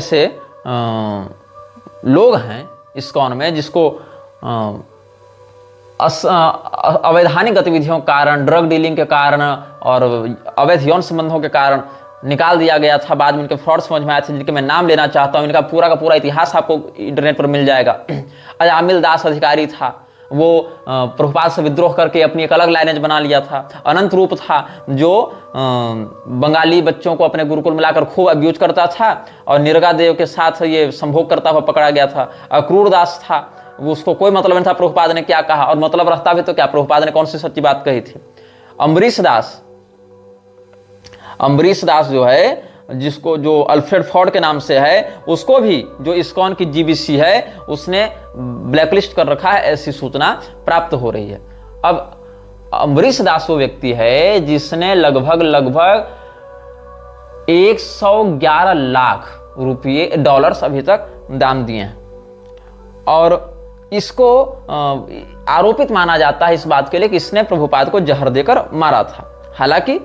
ऐसे लोग हैं इस्कॉन में जिसको अवैधानिक गतिविधियों के कारण, ड्रग डीलिंग के कारण और अवैध यौन संबंधों के कारण निकाल दिया गया था। बाद में उनके फ्रॉड समझ में आए थे, जिनके मैं नाम लेना चाहता हूँ। इनका पूरा का पूरा इतिहास आपको इंटरनेट पर मिल जाएगा। अजामिल दास अधिकारी था, वो प्रभुपाद से विद्रोह करके अपनी एक अलग लाइनेज बना लिया था। अनंत रूप था, जो बंगाली बच्चों को अपने गुरुकुल में लाकर खूब अब्यूज करता था और निर्गा देव के साथ ये संभोग करता हुआ पकड़ा गया था। अक्रूर दास था, उसको कोई मतलब नहीं था प्रभुपाद ने क्या कहा, और मतलब रहता भी तो क्या, प्रभुपाद ने कौन सी सच्ची बात कही थी। अम्बरीश दास जो है, जिसको जो अल्फ्रेड फॉर्ड के नाम से है, उसको भी जो इस्कॉन की जीबीसी है उसने ब्लैकलिस्ट कर रखा है, ऐसी सूचना प्राप्त हो रही है। अब अम्बरीश दास वो व्यक्ति है जिसने लगभग 111 लाख रुपये डॉलर्स अभी तक दान दिए हैं, और इसको आरोपित माना जाता है इस बात के लिए कि इसने प्रभुपाद को जहर देकर मारा था। हालांकि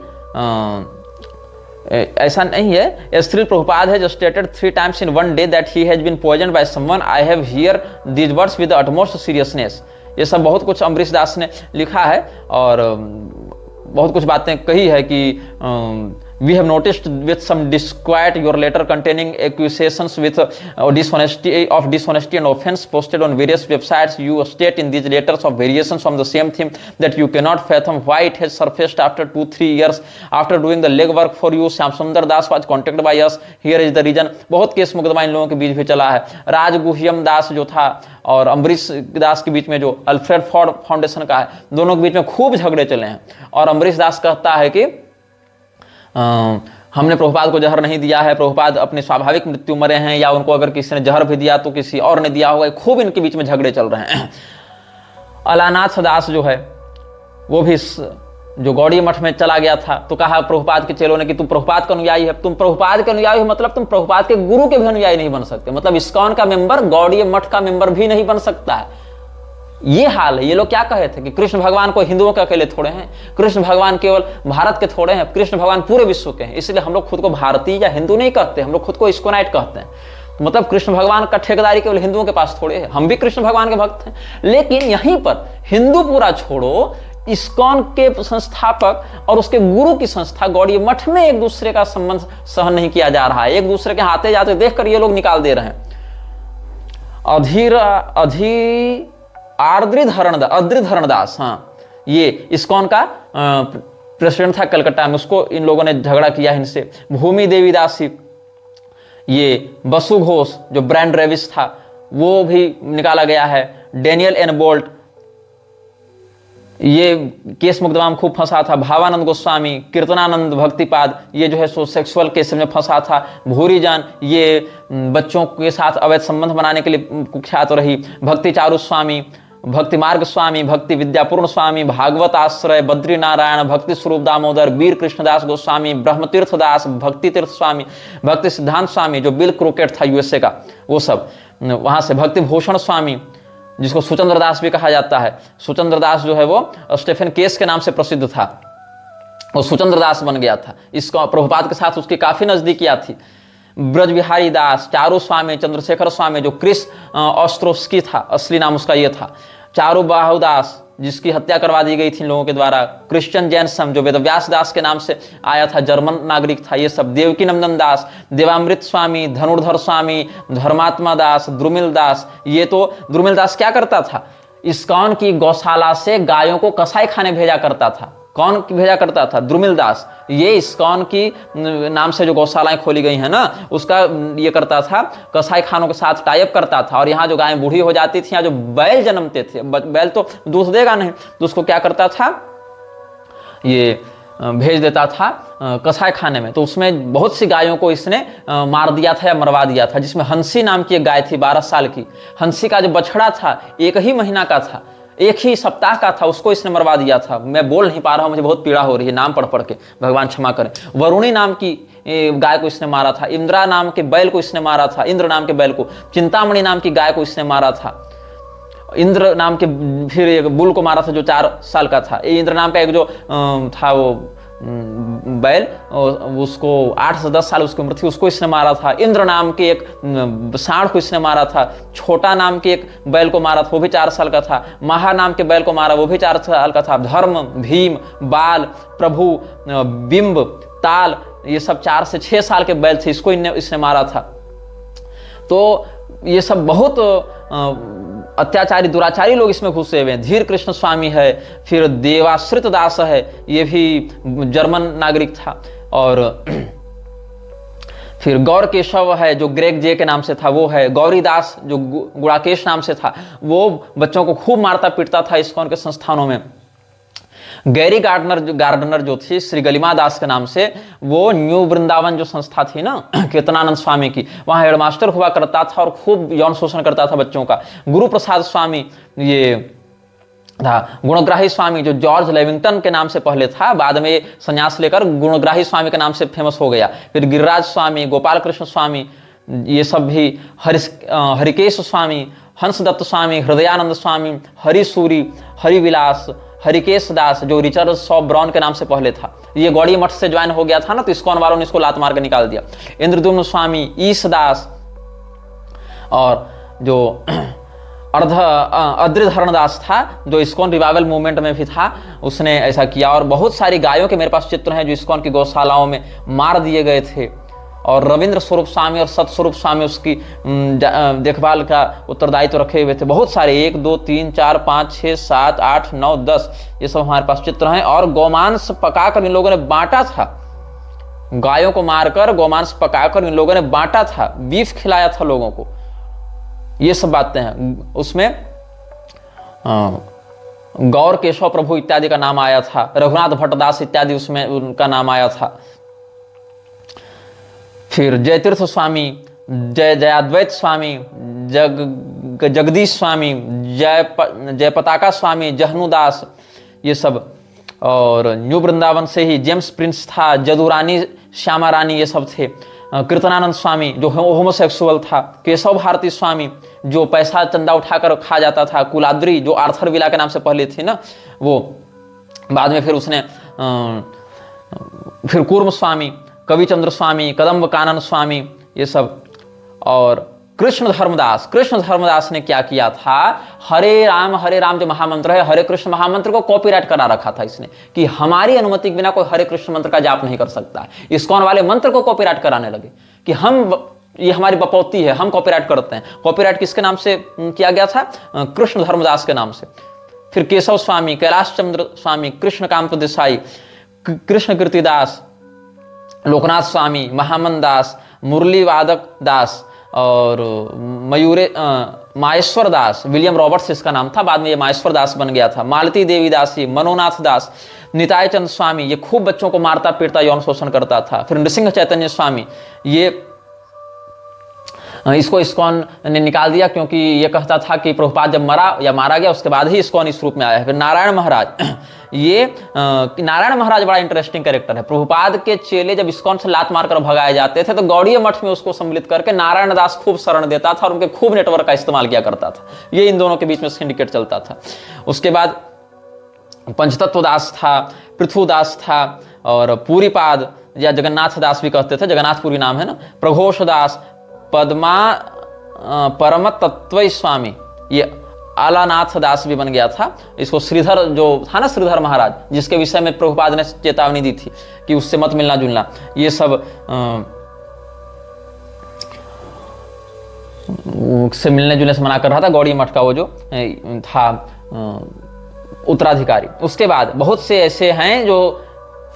ऐसा नहीं है। स्त्री प्रभुपाद है जो stated 3 times in one day that he has been poisoned by someone. I have hear these words with the utmost seriousness. ये सब बहुत कुछ अम्बरीश दास ने लिखा है और बहुत कुछ बातें कही है कि we have noticed with some disquiet your letter containing accusations with dishonesty and offense posted on various websites. You state in these letters of variations from the same theme that you cannot fathom why it has surfaced after 2-3 years after doing the legwork for you. Shyam Sundar Das was contacted by us. Here is the reason. बहुत case मुकदमा इन लोगों के बीच भी चला है। राजगुह्यम दास जो था और अम्बरीश दास के बीच में जो अल्फ्रेड फॉर्ड फाउंडेशन का है, दोनों के बीच में खूब झगड़े चले हैं। और अम्बरीश दास कहता है कि हमने प्रभुपाद को जहर नहीं दिया है, प्रभुपाद अपनी स्वाभाविक मृत्यु मरे हैं, या उनको अगर किसी ने जहर भी दिया तो किसी और ने दिया होगा। खूब इनके बीच में झगड़े चल रहे हैं। अलानाथ दास जो है वो भी जो गौड़ी मठ में चला गया था, तो कहा प्रभुपाद के चेलों ने कि तुम प्रभुपाद का अनुयायी है। तुम प्रभुपाद के अनुयायी हो मतलब तुम प्रभुपाद के गुरु के भी अनुयायी नहीं बन सकते। मतलब इस्कॉन का मेंबर गौड़ी मठ का मेंबर भी नहीं बन सकता है। ये हाल है। ये लोग क्या कहे थे कि कृष्ण भगवान को हिंदुओं के अकेले थोड़े हैं, कृष्ण भगवान केवल भारत के थोड़े हैं, कृष्ण भगवान पूरे विश्व के हैं। इसलिए हम लोग खुद को भारतीय या हिंदू नहीं कहते, हम लोग खुद को इस्कोनाइट कहते हैं। मतलब कृष्ण भगवान का ठेकेदारी केवल हिंदुओं के पास थोड़े है। हम भी कृष्ण भगवान के भक्त हैं। लेकिन यहीं पर हिंदू पूरा छोड़ो, इस्कॉन के संस्थापक और उसके गुरु की संस्था गौड़ीय मठ में एक दूसरे का संबंध सहन नहीं किया जा रहा है। एक दूसरे के आते जाते देखकर ये लोग निकाल दे रहे हैं। अद्रिधरण दास, हाँ, ये इस्कॉन का प्रेसिडेंट था कलकत्ता में, उसको इन लोगों ने झगड़ा किया इनसे। भूमि देवी दासी, ये बसु घोष जो ब्रांड रेविस था, वो भी निकाला गया है। डेनियल एन बोल्ट, ये केस मुकदमा में खूब फंसा था। भावानंद गोस्वामी, कीर्तनानंद भक्तिपाद, ये जो है सो सेक्सुअल केस में फंसा था। भूरीजान, ये बच्चों के साथ अवैध संबंध बनाने के लिए कुख्यात रही। भक्ति चारु स्वामी, भक्ति मार्ग स्वामी, भक्ति विद्यापूर्ण स्वामी, भागवत आश्रय, बद्री नारायण, भक्ति स्वरूप दामोदर, वीर कृष्णदास गोस्वामी, ब्रह्मतीर्थ दास, भक्ति तीर्थ स्वामी, भक्ति सिद्धांत स्वामी जो बिल क्रोकेट था यूएसए का, वो सब वहां से। भक्ति भूषण स्वामी, जिसको सुचंद्र दास भी कहा जाता है। सुचंद्र दास जो है वो स्टेफन केस के नाम से प्रसिद्ध था, वो सुचंद्र दास बन गया था। इसको प्रभुपाद के साथ उसकी काफी नजदीकियां थी। ब्रज बिहारी दास, चारू स्वामी, चंद्रशेखर स्वामी जो क्रिस ऑस्ट्रोस्की था, असली नाम उसका ये था। चारू बाहुदास, जिसकी हत्या करवा दी गई थी इन लोगों के द्वारा। क्रिश्चियन जैनसम जो वेदव्यास दास के नाम से आया था, जर्मन नागरिक था। ये सब। देवकी नंदन दास, देवामृत स्वामी, धनुर्धर स्वामी, धर्मात्मा दास, द्रुमिल दास। ये तो द्रुमिल दास क्या करता था, इस्कॉन की गौशाला से गायों को कसाई खाने भेजा करता था। कौन भेजा करता था? द्रुमिल दास। ये इस्कॉन की नाम से जो गौशालाएं खोली गई हैं ना, उसका ये करता था, कसाई खानों के साथ टाइप करता था। और यहाँ जो गायें बूढ़ी हो जाती थी, यहाँ जो बैल जन्मते थे, बैल तो दूध देगा नहीं, तो उसको क्या करता था, ये भेज देता था कसाई खाने में। तो उसमें बहुत सी गायों को इसने मार दिया था या मरवा दिया था, जिसमें हंसी नाम की एक गाय थी 12 साल की। हंसी का जो बछड़ा था 1 ही महीना का था, 1 ही सप्ताह का था, उसको इसने मरवा दिया था। मैं बोल नहीं पा रहा हूं, मुझे बहुत पीड़ा हो रही है नाम पढ़ के, भगवान क्षमा करें। वरुणी नाम की गाय को इसने मारा था। इंद्रा नाम के बैल को इसने मारा था, इंद्र नाम के बैल को। चिंतामणि नाम की गाय को इसने मारा था। इंद्र नाम के फिर एक बुल को मारा था जो 4 साल का था। इंद्र नाम का एक जो था वो बैल, उसको 8 से 10 साल उसकी उम्र थी, उसको इसने मारा था। इंद्र नाम के एक सांड को इसने मारा था। छोटा नाम के एक बैल को मारा था, वो भी 4 साल का था। महा नाम के बैल को मारा, वो भी 4 साल का था। धर्म, भीम, बाल, प्रभु, बिंब, ताल, ये सब 4 से 6 साल के बैल थे, इसको इसने मारा था। तो ये सब बहुत अत्याचारी दुराचारी लोग इसमें घुसे हुए हैं। धीर कृष्ण स्वामी है, फिर देवाश्रित दास है, ये भी जर्मन नागरिक था। और फिर गौर केशव है जो ग्रेग जे के नाम से था, वो है। गौरी दास जो गुड़ाकेश नाम से था, वो बच्चों को खूब मारता पीटता था इस्कॉन के संस्थानों में। गैरी गार्डनर जो थी श्री गलिमा दास के नाम से, वो न्यू वृंदावन जो संस्था थी ना कीर्तनानंद स्वामी की, वहां हेडमास्टर हुआ करता था और खूब यौन शोषण करता था बच्चों का। गुरु प्रसाद स्वामी ये था। गुणग्राही स्वामी जो जॉर्ज लेविंगटन के नाम से पहले था, बाद में संन्यास लेकर गुणग्राही स्वामी के नाम से फेमस हो गया। फिर गिरिराज स्वामी, गोपाल कृष्ण स्वामी, ये सब भी हरिकेश स्वामी, हंसदत्त स्वामी, हृदयानंद स्वामी, हरिसूरी, हरिविलास, हरिकेश दास जो रिचर्ड सॉब ब्राउन के नाम से पहले था, ये गौड़ी मठ से ज्वाइन हो गया था ना, तो इस्कॉन वालों ने इसको लात मार के निकाल दिया। इंद्रदुम्न स्वामी, ईश दास, और जो अद्रिधरण दास था जो इस्कॉन रिवाइवल मूवमेंट में भी था, उसने ऐसा किया। और बहुत सारी गायों के मेरे पास चित्र हैं जो इस्कॉन की गौशालाओं में मार दिए गए थे। और रविंद्र स्वरूप स्वामी और सतस्वरूप स्वामी उसकी देखभाल का उत्तरदायित्व रखे हुए थे। बहुत सारे 1 2 3 4 5 6 7 8 9 10 ये सब हमारे पास चित्र हैं। और गोमांस पकाकर इन लोगों ने बांटा था, गायों को मारकर गोमांस पकाकर इन लोगों ने बांटा था, बीफ खिलाया था लोगों को। ये सब बातें हैं उसमें। गौर केशव प्रभु इत्यादि का नाम आया था, रघुनाथ भट्टदास इत्यादि उसमें उनका नाम आया था। फिर जयतीर्थ स्वामी, जयाद्वैत स्वामी, जगदीश स्वामी, जय पताका स्वामी, जहनुदास, ये सब। और न्यू वृंदावन से ही जेम्स प्रिंस था, जदू रानी, श्यामा रानी, ये सब थे। कीर्तनानंद स्वामी जो होमोसेक्सुअल था, केशव भारती स्वामी जो पैसा चंदा उठाकर खा जाता था, कुलाद्री जो आर्थर विला के नाम से पहले थी ना, वो बाद में फिर उसने फिर कूर्म स्वामी, कविचंद्र स्वामी, कदम्ब कानन स्वामी, ये सब। और कृष्ण धर्मदास ने क्या किया था, हरे राम जो महामंत्र है, हरे कृष्ण महामंत्र को कॉपीराइट करा रखा था इसने कि हमारी अनुमति के बिना कोई हरे कृष्ण मंत्र का जाप नहीं कर सकता। इस्कॉन वाले मंत्र को कॉपीराइट कराने लगे कि ये हमारी बपौती है, हम कॉपीराइट करते हैं। कॉपीराइट किसके नाम से किया गया था? कृष्ण धर्मदास के नाम से। फिर केशव स्वामी, कैलाश चंद्र स्वामी, कृष्ण कांत देसाई, कृष्ण कीर्तिदास, लोकनाथ स्वामी, महामन दास, मुरली वादक दास और माहेश्वर दास, विलियम रॉबर्ट्स इसका नाम था, बाद में ये माहेश्वर दास बन गया था। मालती देवी दासी, मनोनाथ दास, निताय चंद स्वामी, ये खूब बच्चों को मारता पीटता यौन शोषण करता था। फिर नृसिंह चैतन्य स्वामी, ये इसको इस्कॉन ने निकाल दिया क्योंकि ये कहता था कि प्रभुपाद जब मरा या मारा गया उसके बाद ही इस्कॉन इस रूप में आया है। फिर नारायण महाराज, ये नारायण महाराज बड़ा इंटरेस्टिंग कैरेक्टर है। प्रभुपाद के चेले जब इस्कॉन से लात मारकर भगाए जाते थे तो गौड़ीय मठ में उसको सम्मिलित करके नारायण दास खूब शरण देता था और उनके खूब नेटवर्क का इस्तेमाल किया करता था। ये इन दोनों के बीच में सिंडिकेट चलता था। उसके बाद पंचतत्व दास था, पृथुदास था और पूरीपाद या जगन्नाथ दास भी कहते थे, जगन्नाथपुरी नाम है ना, प्रघोष दास, पद्मा परम तत्व स्वामी, ये आलानाथ दास भी बन गया था। इसको श्रीधर जो था ना, श्रीधर महाराज, जिसके विषय में प्रभुपाद ने चेतावनी दी थी कि उससे मत मिलना जुलना, ये सब से मिलने जुलने से मना कर रहा था। गौड़ी मठ का वो जो था उत्तराधिकारी। उसके बाद बहुत से ऐसे हैं जो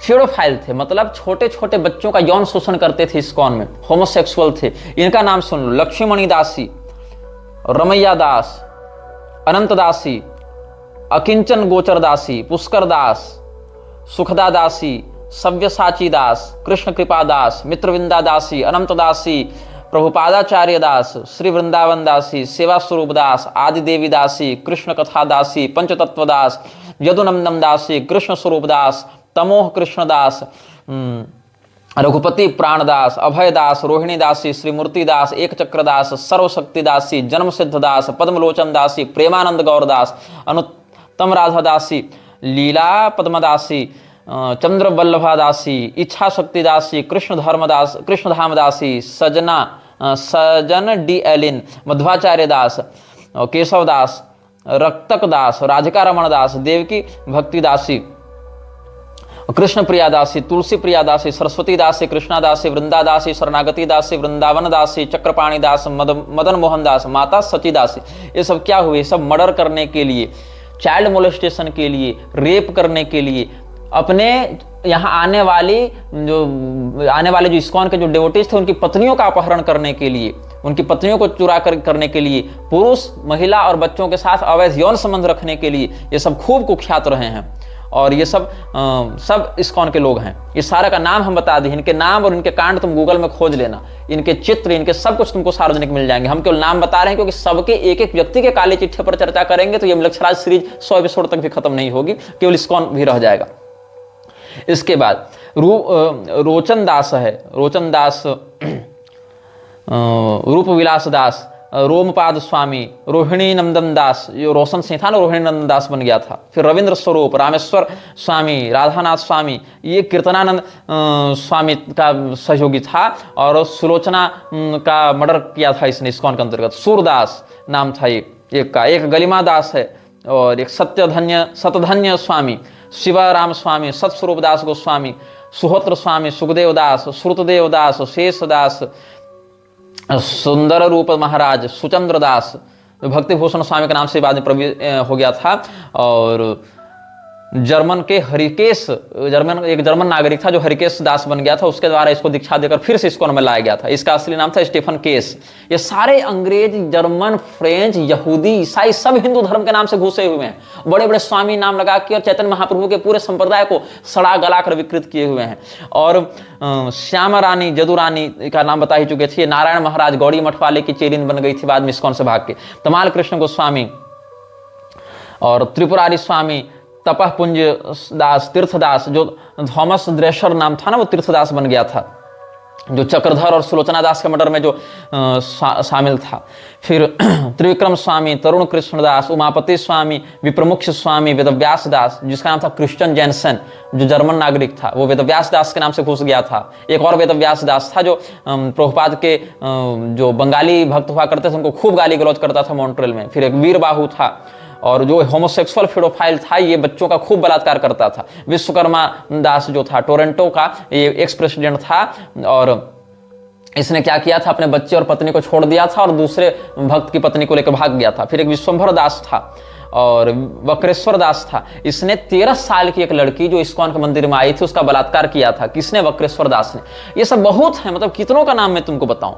फेडोफाइल थे, मतलब छोटे छोटे बच्चों का यौन शोषण करते थे इस्कॉन में, होमोसेक्सुअल थे। इनका नाम सुन लो, लक्ष्मीमणि दासी, रमैया दास, अनंत दासी, अकिंचन गोचर दासी, पुष्कर दास, सुखदा दासी, सव्यसाची दास, कृष्ण कृपा दास, मित्रविंदा दासी, अनंत दासी, प्रभुपादाचार्य दास, श्री वृंदावन दासी, सेवा स्वरूप दास, आदि देवी दासी, कृष्ण कथा दासी, पंचतत्व दास, यदुनंदन दासी, कृष्ण स्वरूप दास, तमोह कृष्णदास, रघुपति प्राणदास, अभय दास, रोहिणी दासी, श्रीमूर्ति दास, एक चक्रदास, सर्वशक्ति दासी, जन्म सिद्ध दास, पद्मलोचन दासी, प्रेमानंद गौरदास, अनुत्तम राधा दासी, लीला पद्मदासी, चंद्र वल्लभादासी, इच्छा शक्तिदासी, कृष्णधामदासी, सजन डी एलिन, मध्वाचार्य दास, केशव दास, रक्तक दास, राधिका रमण दास, देवकी भक्तिदासी, कृष्ण प्रिया दासी, तुलसी प्रिया दासी, सरस्वती दासी, कृष्णा दासी, वृंदा दासी, शरणागति दासी, वृंदावन दासी, चक्रपाणी दास, मदन मोहन दास, माता सची दासी। ये सब क्या हुए? सब मर्डर करने के लिए, चाइल्ड मोलेस्टेशन के लिए, रेप करने के लिए, अपने यहाँ आने वाले जो इस्कॉन के जो डिवोटीज थे उनकी पत्नियों का अपहरण करने के लिए, उनकी पत्नियों को चुरा करने के लिए, पुरुष, महिला और बच्चों के साथ अवैध यौन संबंध रखने के लिए, ये सब खूब कुख्यात रहे हैं। और ये सब इस्कॉन के लोग हैं। ये सारा का नाम हम बता दें, इनके नाम और इनके कांड तुम गूगल में खोज लेना, इनके चित्र, इनके सब कुछ तुमको सार्वजनिक मिल जाएंगे। हम केवल नाम बता रहे हैं क्योंकि सबके एक एक व्यक्ति के काले चिट्ठे पर चर्चा करेंगे तो ये मलक्षराज सीरीज 100 एपिसोड तक भी खत्म नहीं होगी, केवल इस्कॉन भी रह जाएगा। इसके बाद रोचन दास है, रोचन दास, रूप विलास दास, रोमपाद स्वामी, रोहिणी नंदन दास, जो रोशन सिंह था ना, रोहिणी नंदन दास बन गया था। फिर रविंद्र स्वरूप, रामेश्वर स्वामी, राधानाथ स्वामी, ये कीर्तनानंद स्वामी का सहयोगी था और सुलोचना का मर्डर किया था इसने इस्कॉन के अंतर्गत। सूरदास नाम था एक का, एक गलिमा दास है और एक सतधन्य स्वामी, शिवाराम स्वामी, सतस्वरूप दास गोस्वामी, सुहोत्र स्वामी, सुखदेव दास, श्रुतदेव दास, शेष दास, सुंदर रूप महाराज, सुचंद्र दास, भक्तिभूषण स्वामी के नाम से बाद में हो गया था। और जर्मन के हरिकेश, एक जर्मन नागरिक था जो हरिकेश दास बन गया था, उसके द्वारा इसको दीक्षा देकर फिर से इसको में लाया गया था। इसका असली नाम था स्टीफन केस। ये सारे अंग्रेज, जर्मन, फ्रेंच, यहूदी, ईसाई सब हिंदू धर्म के नाम से घुसे हुए हैं। बड़े बड़े स्वामी नाम लगा के और चैतन्य महाप्रभु के पूरे संप्रदाय को सड़ा गला कर विकृत किए हुए हैं। और श्यामा रानी, जदू रानी का नाम बता ही चुके थे। नारायण महाराज गौड़ी मठ वाले की चेलिन बन गई थी बाद में इस्कॉन से भाग के। तमाल कृष्ण गोस्वामी और त्रिपुरारी स्वामी, तपह पुंज दास, तीर्थदास, जो थॉमस ड्रेशर नाम था ना, वो तीर्थदास बन गया था, जो चक्रधर और सुलोचना दास के मर्डर में जो शामिल था। फिर त्रिविक्रम स्वामी, तरुण कृष्णदास, उमापति स्वामी, विप्रमुख स्वामी, वेदव्यास दास, जिसका नाम था क्रिश्चियन जैनसन, जो जर्मन नागरिक था, वो वेदव्यास दास के नाम से घुस गया था। एक और वेदव्यास दास था जो प्रभुपाद के जो बंगाली भक्त हुआ करते थे उनको खूब गाली गलौज करता था मॉन्ट्रियल में। फिर एक वीर बाहू था और जो होमोसेक्सुअल फेडोफाइल था, ये बच्चों का खूब बलात्कार करता था। विश्वकर्मा दास जो था टोरंटो का, ये एक्स प्रेसिडेंट था और इसने क्या किया था, अपने बच्चे और पत्नी को छोड़ दिया था और दूसरे भक्त की पत्नी को लेकर भाग गया था। फिर एक विश्वंभर दास था और वक्रेश्वर दास था। इसने 13 साल की एक लड़की जो इस्कॉन के मंदिर में आई थी उसका बलात्कार किया था। किसने? वक्रेश्वर दास ने। ये सब बहुत है, मतलब कितनों का नाम मैं तुमको बताऊं,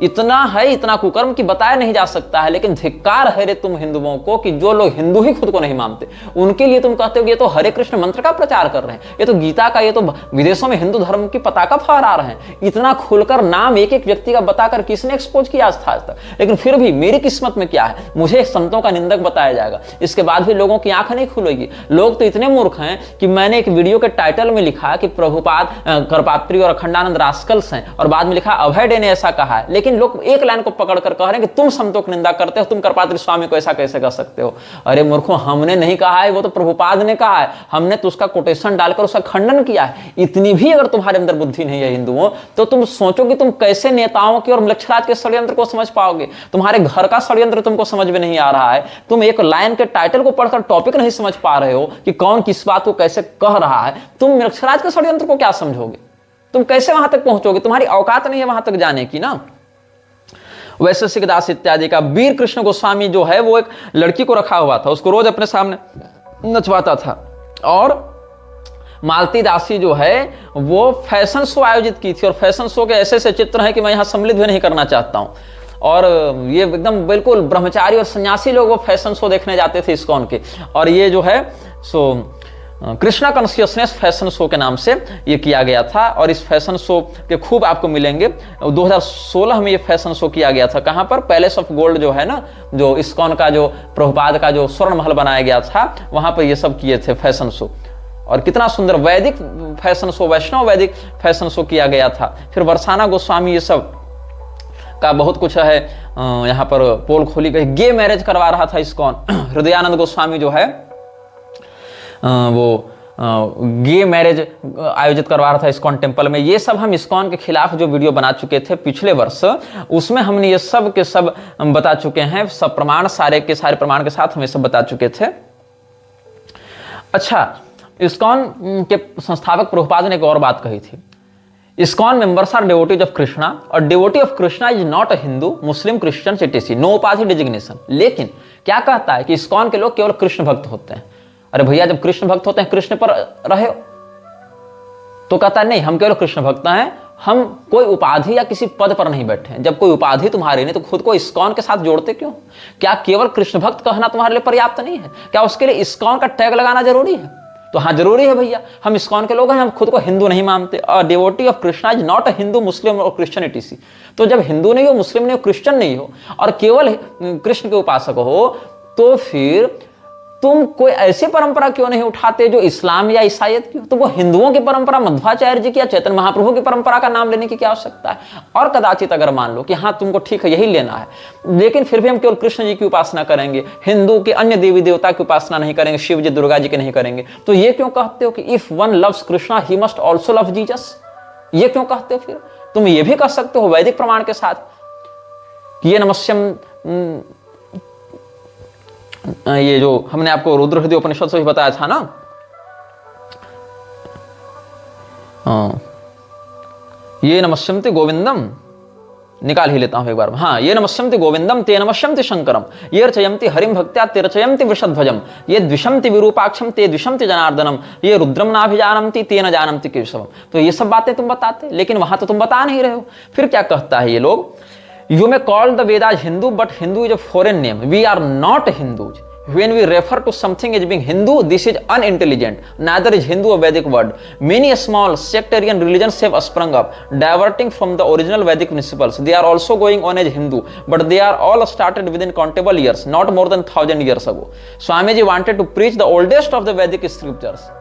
इतना है, इतना कुकर्म कि बताया नहीं जा सकता है। लेकिन धिक्कार है रे तुम हिंदुओं को कि जो लोग हिंदू ही खुद को नहीं मानते उनके लिए तुम कहते हो ये तो हरे कृष्ण मंत्र का प्रचार कर रहे हैं, ये तो गीता का, ये तो विदेशों में हिंदू धर्म की पताका फहरा रहे हैं। इतना खुलकर नाम एक एक व्यक्ति का बताकर किसने एक्सपोज किया आज तक? लेकिन फिर भी मेरी किस्मत में क्या है, मुझे संतों का निंदक बताया जाएगा, इसके बाद भी लोगों की आंख नहीं खुलेगी। लोग तो इतने मूर्ख हैं कि मैंने एक वीडियो के टाइटल में लिखा कि प्रभुपाद करपात्री और अखंडानंद रास्कल्स हैं और बाद में लिखा अभय डे ने ऐसा कहा है। लेकिन लोग एक लाइन को पकड़कर कह रहे हैं कि तुम संतों की निंदा करते हो, तुम करपात्री स्वामी को ऐसा कैसे कर सकते हो? अरे मूर्खों, हमने नहीं कहा है, वो तो प्रभुपाद ने कहा है। हमने तो उसका कोटेशन डालकर उसका खंडन किया है। इतनी भी अगर तुम्हारे अंदर बुद्धि नहीं है हिंदुओं, तो तुम सोचो कि तुम कैसे नेताओं की और मलक्षराज के षड्यंत्र को समझ पाओगे। तुम्हारे घर का षड्यंत्र तुमको समझ में नहीं आ रहा है। तुम एक लाइन के टाइटल को पढ़कर टॉपिक नहीं समझ पा रहे हो कि कौन किस बात को कैसे कह रहा है। तुम मलक्षराज के षड्यंत्र को क्या समझोगे? तुम कैसे वहां तक पहुंचोगे? तुम्हारी औकात नहीं है वहां तक जाने की ना। वैशेषिक दास इत्यादि का। वीर कृष्ण गोस्वामी जो है वो एक लड़की को रखा हुआ था, उसको रोज अपने सामने नचवाता था। और मालती दासी जो है वो फैशन शो आयोजित की थी और फैशन शो के ऐसे ऐसे चित्र हैं कि मैं यहां सम्मिलित भी नहीं करना चाहता हूं। और ये एकदम बिल्कुल ब्रह्मचारी और सन्यासी लोग वो फैशन शो देखने जाते थे इस्कॉन के। और ये जो है सो कृष्णा कॉन्शियसनेस फैशन शो के नाम से ये किया गया था और इस फैशन शो के खूब आपको मिलेंगे। 2016 में ये फैशन शो किया गया था। कहां पर? पैलेस ऑफ गोल्ड जो है ना, जो इस्कॉन का जो प्रभुपाद का जो स्वर्ण महल बनाया गया था, वहां पर ये सब किए थे फैशन शो। और कितना सुंदर वैदिक फैशन शो, वैष्णव वैदिक फैशन शो किया गया था। फिर बरसाना गोस्वामी ये सब का बहुत कुछ है। यहाँ पर पोल खोली गई, गे मैरिज करवा रहा था इस्कॉन। हृदयानंद गोस्वामी जो है वो गे मैरिज आयोजित करवा रहा था इस्कॉन टेम्पल में। ये सब हम इस्कॉन के खिलाफ जो वीडियो बना चुके थे पिछले वर्ष, उसमें हमने ये सब के सब बता चुके हैं, सब प्रमाण सारे के सारे प्रमाण के साथ हम ये सब बता चुके थे। अच्छा, इस्कॉन के संस्थापक प्रभुपाद ने एक और बात कही थी, ISKCON members are devotees of Krishna और devotee of Krishna is not a Hindu Muslim Christian etc, no उपाधि डिजिग्नेशन। लेकिन क्या कहता है कि इस्कॉन के लोग केवल कृष्ण भक्त होते हैं। अरे भैया, जब कृष्ण भक्त होते हैं कृष्ण पर रहे, तो कहता है नहीं, हम केवल कृष्ण भक्त हैं, हम कोई उपाधि या किसी पद पर नहीं बैठे हैं। जब कोई उपाधि तुम्हारी नहीं तो खुद को इस्कॉन के साथ जोड़ते क्यों? क्या केवल कृष्ण भक्त कहना तुम्हारे लिए पर्याप्त नहीं है? क्या उसके लिए इस्कॉन का टैग लगाना जरूरी है? तो हाँ, जरूरी है भैया, हम इस्कॉन के लोग हैं, हम खुद को हिंदू नहीं मानते। और devotee of Krishna is not a Hindu Muslim और क्रिश्चियन etc। तो जब हिंदू नहीं हो, मुस्लिम नहीं हो, क्रिश्चियन नहीं हो और केवल कृष्ण के उपासक हो, तो फिर तुम कोई ऐसी परंपरा क्यों नहीं उठाते जो इस्लाम या ईसाईयत की हो? तो वो हिंदुओं की परंपरा, मध्वाचार्य जी की या चैतन्य महाप्रभु की परंपरा का नाम लेने की क्या आवश्यकता है? और कदाचित अगर मान लो कि हाँ तुमको ठीक है यही लेना है, लेकिन फिर भी हम केवल कृष्ण जी की उपासना करेंगे, हिंदू के अन्य देवी देवता की उपासना नहीं करेंगे, शिव जी दुर्गा जी की नहीं करेंगे, तो ये क्यों कहते हो कि if one loves Krishna he must also love Jesus? ये क्यों कहते हो? फिर तुम ये भी कह सकते हो वैदिक प्रमाण के साथ कि ये नमस्यम, ये जो हमने आपको रुद्र हृदय उपनिषद से भी बताया था ना, ये नमस्यन्ति गोविंदम, निकाल ही लेता हूं एक बार। हाँ, ये नमस्यन्ति गोविंदम ते नमस्यन्ति शंकरम, ये रचयन्ति हरिम भक्त्या ते रचयन्ति वृषध्वजम, ये द्विषन्ति विरूपाक्षम ते द्विषन्ति जनार्दनम, ये रुद्रम नाभिजानन्ति ते न जानन्ति केशवम। तो ये सब बातें तुम बताते, लेकिन वहां तो तुम बता नहीं रहे हो। फिर क्या कहता है ये लोग, You may call the Vedas Hindu, but Hindu is a foreign name. We are not Hindus. When we refer to something as being Hindu, this is unintelligent. Neither is Hindu a Vedic word. Many small sectarian religions have sprung up, diverting from the original Vedic principles. They are also going on as Hindu, but they are all started within countable years, not more than 1000 years ago. Swamiji wanted to preach the oldest of the Vedic scriptures.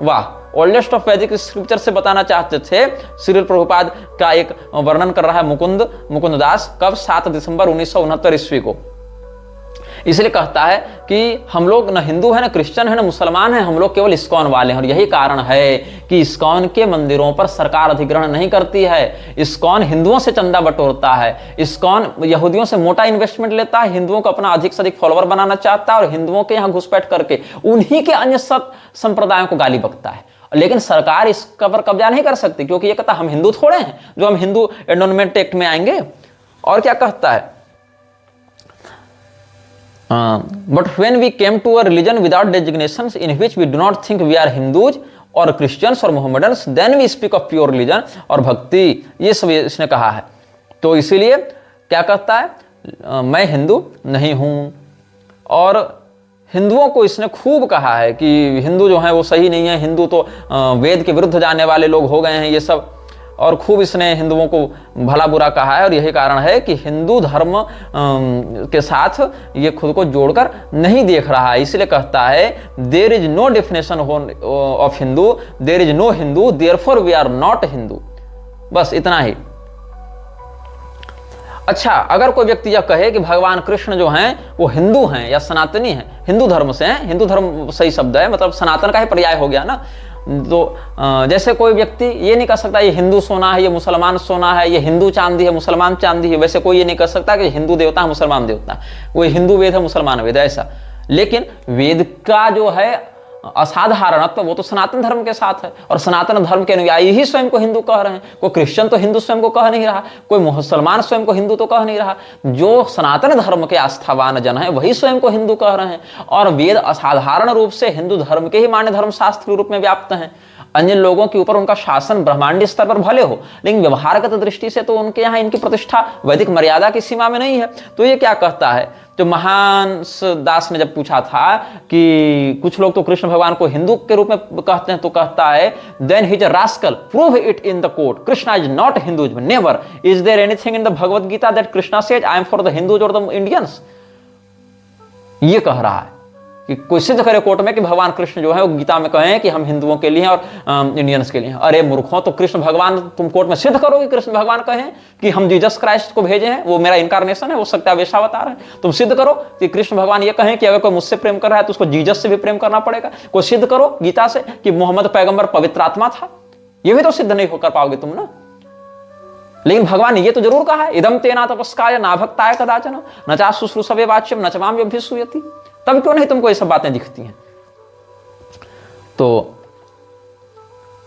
वाह, oldest of वैदिक scripture से बताना चाहते थे। श्रील प्रभुपाद का एक वर्णन कर रहा है मुकुंद दास, कब 7 दिसंबर 1969 ईस्वी को। इसलिए कहता है कि हम लोग न हिंदू है, न क्रिश्चियन है, न मुसलमान है, हम लोग केवल इस्कॉन वाले हैं। और यही कारण है कि इस्कॉन के मंदिरों पर सरकार अधिग्रहण नहीं करती है। इस्कॉन हिंदुओं से चंदा बटोरता है, इस्कॉन यहूदियों से मोटा इन्वेस्टमेंट लेता है, हिंदुओं को अपना अधिक से अधिक फॉलोवर बनाना चाहता है और हिंदुओं के यहाँ घुसपैठ करके उन्हीं के अन्य सब संप्रदायों को गाली बकता है। लेकिन सरकार इस पर कब्जा नहीं कर सकती, क्योंकि ये कहता हम हिंदू थोड़े हैं जो हम हिंदू एंडोनमेंट एक्ट में आएंगे। और क्या कहता है, but when we came to a religion without designations in which we do not think we are Hindus or Christians or Mohammedans, then we speak of pure religion और भक्ति, ये सब इसने कहा है। तो इसीलिए क्या कहता है, मैं हिंदू नहीं हूं। और हिंदुओं को इसने खूब कहा है कि हिंदू जो है वो सही नहीं है, हिंदू तो वेद के विरुद्ध जाने वाले लोग हो गए हैं, ये सब। और खूब इसने हिंदुओं को भला बुरा कहा है। और यही कारण है कि हिंदू धर्म के साथ ये खुद को जोड़कर नहीं देख रहा है। इसलिए कहता है there is no definition of Hindu, there is no Hindu, therefore we are not Hindu. बस इतना ही। अच्छा, अगर कोई व्यक्ति यह कहे कि भगवान कृष्ण जो हैं वो हिंदू हैं या सनातनी हैं, हिंदू धर्म से हैं, हिंदू धर्म सही शब्द है, मतलब सनातन का ही पर्याय हो गया ना। तो जैसे कोई व्यक्ति ये नहीं कह सकता ये हिंदू सोना है, ये मुसलमान सोना है, ये हिंदू चांदी है, मुसलमान चांदी है, वैसे कोई ये नहीं कह सकता कि हिंदू देवता है, मुसलमान देवता, वो हिंदू वेद है, मुसलमान वेद है, ऐसा। लेकिन वेद का जो है असाधारणत्व वो तो सनातन धर्म के साथ है, और सनातन धर्म के अनुयायी ही स्वयं को हिंदू कह रहे हैं। कोई क्रिश्चियन तो हिंदू स्वयं को कह नहीं रहा, कोई मुसलमान स्वयं को हिंदू तो कह नहीं रहा, जो सनातन धर्म के आस्थावान जन है वही स्वयं को हिंदू कह रहे हैं। और वेद असाधारण रूप से हिंदू धर्म के ही मान्य धर्मशास्त्र के रूप में व्याप्त हैं। अन्य लोगों के ऊपर उनका शासन ब्रह्मांडीय स्तर पर भले हो, लेकिन व्यवहारगत दृष्टि से तो उनके यहाँ इनकी प्रतिष्ठा वैदिक मर्यादा की सीमा में नहीं है। तो ये क्या कहता है, जो महान दास ने जब पूछा था कि कुछ लोग तो कृष्ण भगवान को हिंदू के रूप में कहते हैं, तो कहता है then he is a rascal, prove it in the court, Krishna is not Hinduism, never is there anything in the Bhagavad Gita that Krishna says I am for the Hindus और द इंडियंस। ये कह रहा है कि कोई सिद्ध करे कोर्ट में कि भगवान कृष्ण जो है वो गीता में कहे कि हम हिंदुओं के लिए और इंडियंस के लिए। अरे मूर्खों, तो कृष्ण भगवान तुम कोर्ट में सिद्ध करो कि कृष्ण भगवान कहे कि हम जीसस क्राइस्ट को भेजे हैं, वो मेरा इनकारनेशन है, वो सत्यावेशावतार है। तुम सिद्ध करो कि कृष्ण भगवान ये कहें कि अगर कोई मुझसे प्रेम कर रहा है तो उसको जीसस से भी प्रेम करना पड़ेगा। कोई सिद्ध करो गीता से कि मोहम्मद पैगंबर पवित्र आत्मा था। ये भी तो सिद्ध नहीं कर पाओगे तुम ना। लेकिन भगवान ने ये तो जरूर कहा है, इदम तेना तपस्काय ना भक्ताय कदाचन न चा शुश्रूषवे वाच्यम न च माम अभ्यसूयति। तब क्यों नहीं तुमको ये सब बातें दिखती हैं? तो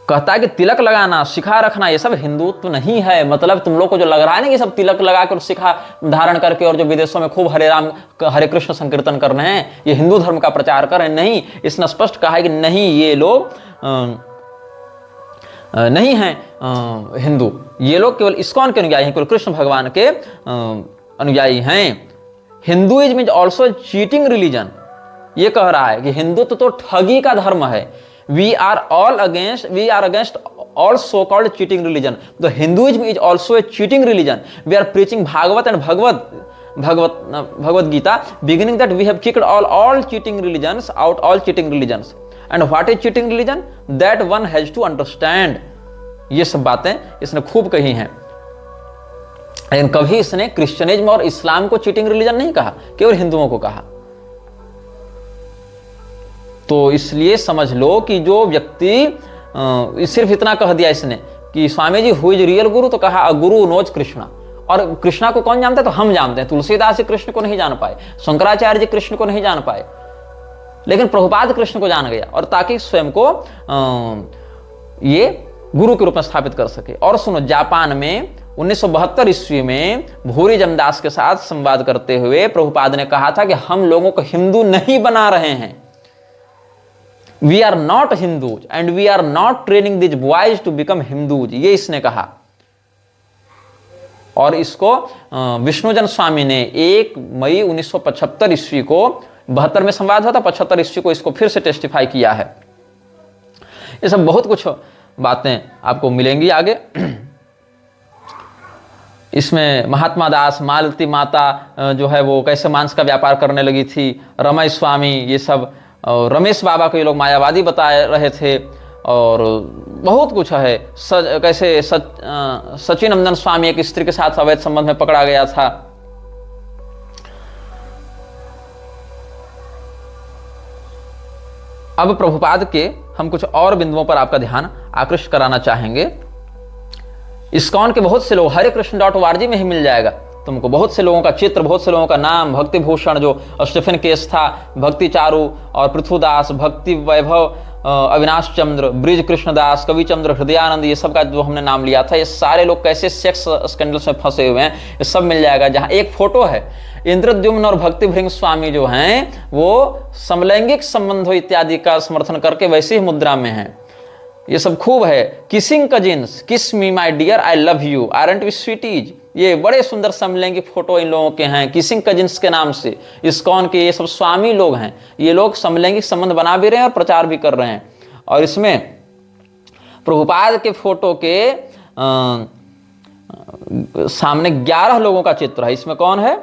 कहता है कि तिलक लगाना, शिखा रखना, ये सब हिंदुत्व नहीं है। मतलब तुम लोग को जो लग रहा है ना, ये सब तिलक लगाकर शिखा धारण करके और जो विदेशों में खूब हरे राम हरे कृष्ण संकीर्तन कर रहे हैं, ये हिंदू धर्म का प्रचार कर रहे हैं। नहीं, इसने स्पष्ट कहा है कि नहीं, ये लोग नहीं हैं हिंदू। ये लोग केवल इस्कॉन के अनुयायी हैं, केवल कृष्ण भगवान के अनुयायी हैं। Hinduism is also cheating religion. ये कह रहा है कि हिंदुत्व तो ठगी का धर्म है। We are against all so called cheating religion. तो Hinduism is also a cheating religion. We are preaching Bhagavat and Bhagavad Gita, beginning that we have kicked all cheating religions out, all cheating religions. And what is cheating religion? That one has to understand. ये सब बातें इसने खूब कही हैं। लेकिन कभी इसने क्रिश्चियनिज्म और इस्लाम को चीटिंग रिलीजन नहीं कहा, केवल हिंदुओं को कहा। तो इसलिए समझ लो कि जो व्यक्ति सिर्फ इतना कह दिया इसने कि Swami ji who is real गुरु, तो कहा गुरु नोज कृष्णा। और कृष्णा को कौन जानता है? तो हम जानते हैं। तुलसीदास जी कृष्ण को नहीं जान पाए, शंकराचार्य जी कृष्ण को नहीं जान पाए, लेकिन प्रभुपाद कृष्ण को जान गया, और ताकि स्वयं को ये गुरु के रूप में स्थापित कर सके। और सुनो, जापान में 1972 ईस्वी में भूरी जमदास के साथ संवाद करते हुए प्रभुपाद ने कहा था कि हम लोगों को हिंदू नहीं बना रहे हैं। We are not Hindus and we are not training this boys to become Hindus, ये इसने कहा। और इसको विष्णुजन स्वामी ने 1 मई 1975 ईस्वी को, 72 में संवाद हुआ था, 75 ईस्वी को इसको फिर से टेस्टिफाई किया है। ये सब बहुत कुछ बातें आपको मिलेंगी आगे। इसमें महात्मा दास, मालती माता जो है वो कैसे मांस का व्यापार करने लगी थी, रमेश स्वामी, ये सब, और रमेश बाबा को ये लोग मायावादी बता रहे थे, और बहुत कुछ है। कैसे सचिन नंदन स्वामी एक स्त्री के साथ अवैध संबंध में पकड़ा गया था। अब प्रभुपाद के हम कुछ और बिंदुओं पर आपका ध्यान आकृष्ट कराना चाहेंगे। इस्कॉन के बहुत से लोग hare-krishna.org में ही मिल जाएगा तुमको, बहुत से लोगों का चित्र, बहुत से लोगों का नाम, भक्ति भूषण जो स्टीफन केस था, भक्ति चारू और पृथुदास, भक्ति वैभव, अविनाश चंद्र, ब्रिज कृष्णदास, कवि चंद्र, हृदयानंद, ये सब का जो हमने नाम लिया था, ये सारे लोग कैसे सेक्स स्कैंडल्स में फंसे हुए हैं, ये सब मिल जाएगा। जहां एक फोटो है, इंद्रद्युम्न और भक्ति भृंग स्वामी जो हैं वो समलैंगिक संबंधों इत्यादि का समर्थन करके वैसे ही मुद्रा में हैं। ये सब खूब है। Kissing cousins, kiss me my dear, I love you, aren't we sweeties, ये बड़े सुंदर समलैंगिक फोटो इन लोगों के हैं, किसिंग कजिन्स के नाम से। इस्कॉन के ये सब स्वामी लोग हैं, ये लोग समलैंगिक संबंध बना भी रहे हैं और प्रचार भी कर रहे हैं। और इसमें प्रभुपाद के फोटो के सामने 11 लोगों का चित्र है। इसमें कौन है?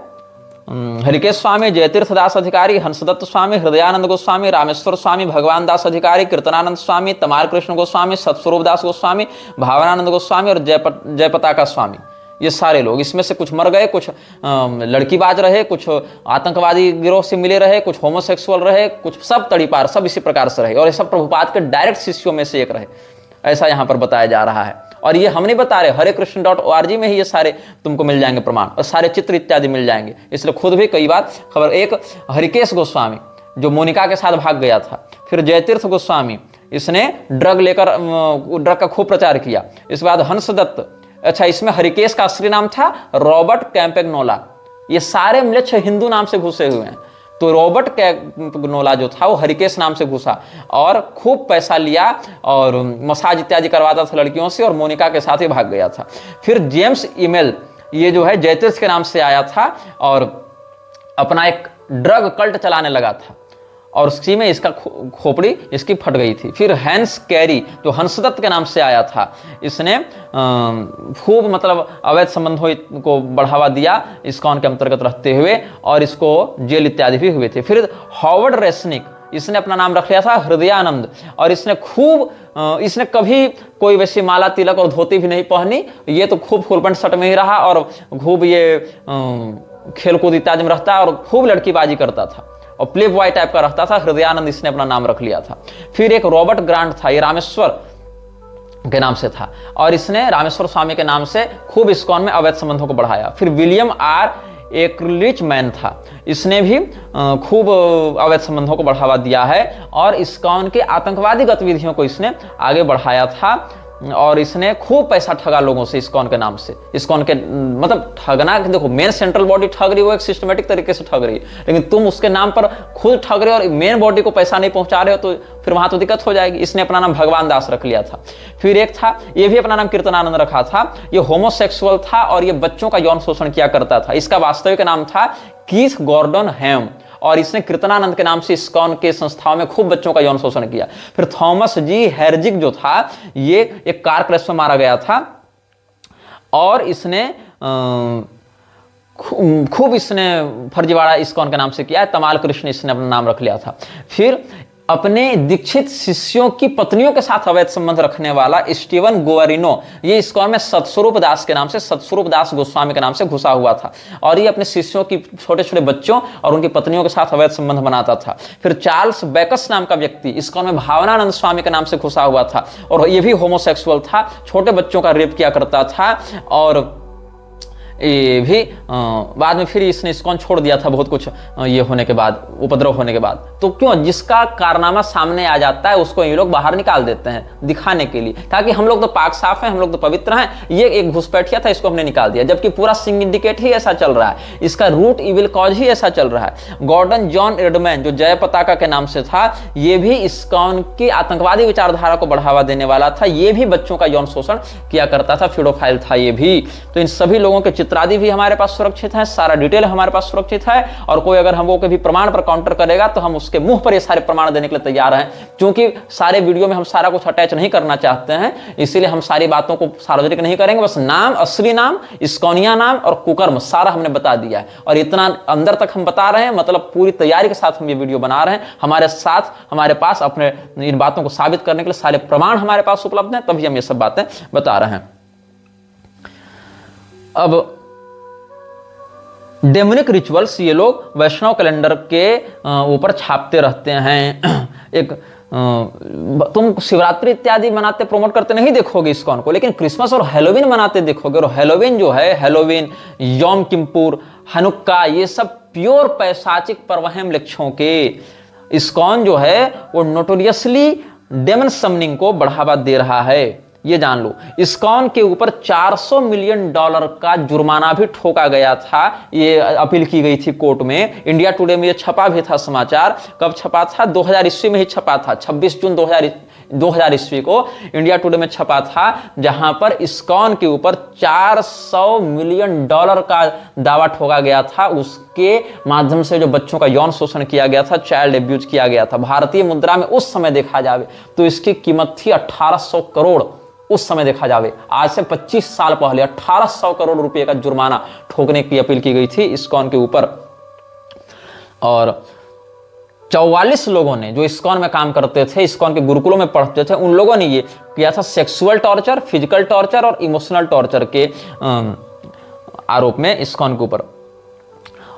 हरिकेश स्वामी, जयतीर्थ दास अधिकारी, हंसदत्त स्वामी, हृदयानंद गोस्वामी, रामेश्वर स्वामी, भगवान दास अधिकारी, कीर्तनानंद स्वामी, तमार कृष्ण गोस्वामी, सतस्वरूप दास गोस्वामी, भावनानंद गोस्वामी और जयपताका स्वामी। ये सारे लोग, इसमें से कुछ मर गए, कुछ लड़कीबाज रहे, कुछ आतंकवादी गिरोह से मिले रहे, कुछ होमोसेक्सुअल रहे, कुछ सब तड़ीपार, सब इसी प्रकार से रहे। और ये सब प्रभुपाद के डायरेक्ट शिष्यों में से एक रहे, ऐसा यहाँ पर बताया जा रहा है। और ये हम नहीं बता रहे, hare-krishna.org में ही ये सारे तुमको मिल जाएंगे प्रमाण, और सारे चित्र इत्यादि मिल जाएंगे। इसलिए खुद भी कई बार खबर। एक हरिकेश गोस्वामी जो मोनिका के साथ भाग गया था, फिर जयतीर्थ गोस्वामी, इसने ड्रग का खूब प्रचार किया। इसके बाद हंसदत्त, अच्छा इसमें हरिकेश का असली नाम था रॉबर्ट कैम्पेग्नोला। ये सारे म्लेच्छ हिंदू नाम से घुसे हुए हैं। तो रॉबर्ट कैम्पेग्नोला जो था वो हरिकेश नाम से घुसा और खूब पैसा लिया और मसाज इत्यादि करवाता था लड़कियों से, और मोनिका के साथ ही भाग गया था। फिर जेम्स ईमेल, ये जो है जयतीर्थ के नाम से आया था और अपना एक ड्रग कल्ट चलाने लगा था। और उसी में इसका खोपड़ी इसकी फट गई थी। फिर हैंस कैरी जो हंसदत्त के नाम से आया था, इसने खूब मतलब अवैध संबंधों को बढ़ावा दिया इस्कॉन के अंतर्गत रहते हुए, और इसको जेल इत्यादि भी हुए थे। फिर हॉवर्ड रेसनिक, इसने अपना नाम रख लिया था हृदयानंद, और इसने कभी कोई वैसी माला तिलक और धोती भी नहीं पहनी, ये तो खूब फुल पैंट शर्ट में ही रहा और खूब ये खेलकूद इत्यादि में रहता और खूब लड़कीबाजी करता था और प्ले बॉय टाइप का रहता था। हृदयानंद इसने अपना नाम रख लिया था। फिर एक रॉबर्ट ग्रांट था, ये रामेश्वर के नाम से था और इसने रामेश्वर स्वामी के नाम से खूब इस्कॉन में अवैध संबंधों को बढ़ाया। फिर विलियम आर एकलिच मैन था, इसने भी खूब अवैध संबंधों को बढ़ावा दिया है और इस्कॉन के आतंकवादी गतिविधियों को इसने आगे बढ़ाया था और इसने खूब पैसा ठगा लोगों से इस्कॉन के नाम से। इस्कॉन के मतलब ठगना, देखो मेन सेंट्रल बॉडी ठग रही, वो एक सिस्टमेटिक तरीके से ठग रही है, लेकिन तुम उसके नाम पर खुद ठग रहे हो और मेन बॉडी को पैसा नहीं पहुंचा रहे हो, तो फिर वहां तो दिक्कत हो जाएगी। इसने अपना नाम भगवान दास रख लिया था। फिर एक था, ये भी अपना नाम कीर्तनानंद रखा था, ये होमोसेक्सुअल था और ये बच्चों का यौन शोषण किया करता था। इसका वास्तविक नाम था कीथ गॉर्डन हैम और इसने कीर्तनानंद के नाम से इस्कॉन के संस्थाओं में खूब बच्चों का यौन शोषण किया। फिर थॉमस जी हेर्जिग जो था, ये एक कार क्रैश में मारा गया था और इसने खूब इसने फर्जीवाड़ा इस्कॉन के नाम से किया। तमाल कृष्ण इसने अपना नाम रख लिया था। फिर अपने दीक्षित शिष्यों की पत्नियों के साथ अवैध संबंध रखने वाला स्टीवन गोवरिनो, ये इस्कॉन में सतस्वरूप दास के नाम से, सतस्वरूप दास गोस्वामी के नाम से घुसा हुआ था और ये अपने शिष्यों की छोटे छोटे बच्चों और उनकी पत्नियों के साथ अवैध संबंध बनाता था। फिर चार्ल्स बैकस नाम का व्यक्ति इस्कॉन में भावनानंद स्वामी के नाम से घुसा हुआ था और ये भी होमोसेक्सुअल था, छोटे बच्चों का रेप किया करता था और ये भी बाद में फिर इसने इस्कॉन छोड़ दिया था बहुत कुछ ये होने के बाद, उपद्रव होने के बाद। तो क्यों, जिसका कारनामा सामने आ जाता है उसको ये लोग बाहर निकाल देते हैं दिखाने के लिए, ताकि हम लोग तो पाक साफ हैं, हम लोग तो पवित्र हैं, ये एक घुसपैठिया था इसको हमने निकाल दिया, जबकि पूरा सिंडिकेट ही ऐसा चल रहा है, इसका रूट इविल कॉज ही ऐसा चल रहा है। गॉर्डन जॉन एडमैन जो जय पताका के नाम से था, ये भी इस्कॉन की आतंकवादी विचारधारा को बढ़ावा देने वाला था, ये भी बच्चों का यौन शोषण किया करता था, फिडोफाइल था ये भी। तो इन सभी लोगों के चित्रादि भी हमारे पास सुरक्षित है, सारा डिटेल हमारे पास सुरक्षित है और कोई अगर हम वो कभी प्रमाण पर काउंटर करेगा तो हम उसके मुंह पर ये सारे प्रमाण देने के लिए तैयार हैं। क्योंकि सारे वीडियो में हम सारा कुछ अटैच नहीं करना चाहते हैं, इसीलिए हम सारी बातों को सार्वजनिक नहीं करेंगे, बस नाम, असली नाम, इस्कॉनिया नाम और कुकर्म सारा हमने बता दिया है और इतना अंदर तक हम बता रहे हैं, मतलब पूरी तैयारी के साथ हम ये वीडियो बना रहे हैं। हमारे साथ, हमारे पास अपने इन बातों को साबित करने के लिए सारे प्रमाण हमारे पास उपलब्ध हैं, तभी हम ये सब बातें बता रहे हैं। अब डेमोनिक रिचुअल्स ये लोग वैष्णव कैलेंडर के ऊपर छापते रहते हैं। एक तुम शिवरात्रि इत्यादि मनाते प्रमोट करते नहीं देखोगे इस्कॉन को, लेकिन क्रिसमस और हेलोवीन मनाते देखोगे। और हेलोवीन जो है, हेलोवीन, यौम किम्पुर, हनुक्का, ये सब प्योर पैशाचिक पर्व हैं मलेच्छों के। इस्कॉन जो है वो नोटोरियसली डेमन समनिंग को बढ़ावा दे रहा है, ये जान लो। इस्कॉन के ऊपर $400 मिलियन का जुर्माना भी ठोका गया था, ये अपील की गई थी कोर्ट में। इंडिया टुडे में ये छपा भी था समाचार। कब छपा था? 2000 ईस्वी में ही छपा था, 26 जून 2000 ईस्वी को इंडिया टुडे में छपा था, जहां पर इस्कॉन के ऊपर $400 मिलियन का दावा ठोका गया था। उसके माध्यम से जो बच्चों का यौन शोषण किया गया था, चाइल्ड एब्यूज किया गया था। भारतीय मुद्रा में उस समय देखा जावे तो इसकी कीमत थी 1800 करोड़। उस समय देखा जावे, आज से 25 साल पहले 1800 करोड़ रुपए का जुर्माना ठोकने की अपील की गई थी इस्कॉन के ऊपर। और 44 लोगों ने जो इस्कॉन में काम करते थे, इस्कॉन के गुरुकुलों में पढ़ते थे, उन लोगों ने ये किया था सेक्सुअल टॉर्चर, फिजिकल टॉर्चर और इमोशनल टॉर्चर के आरोप में इस्कॉन के ऊपर।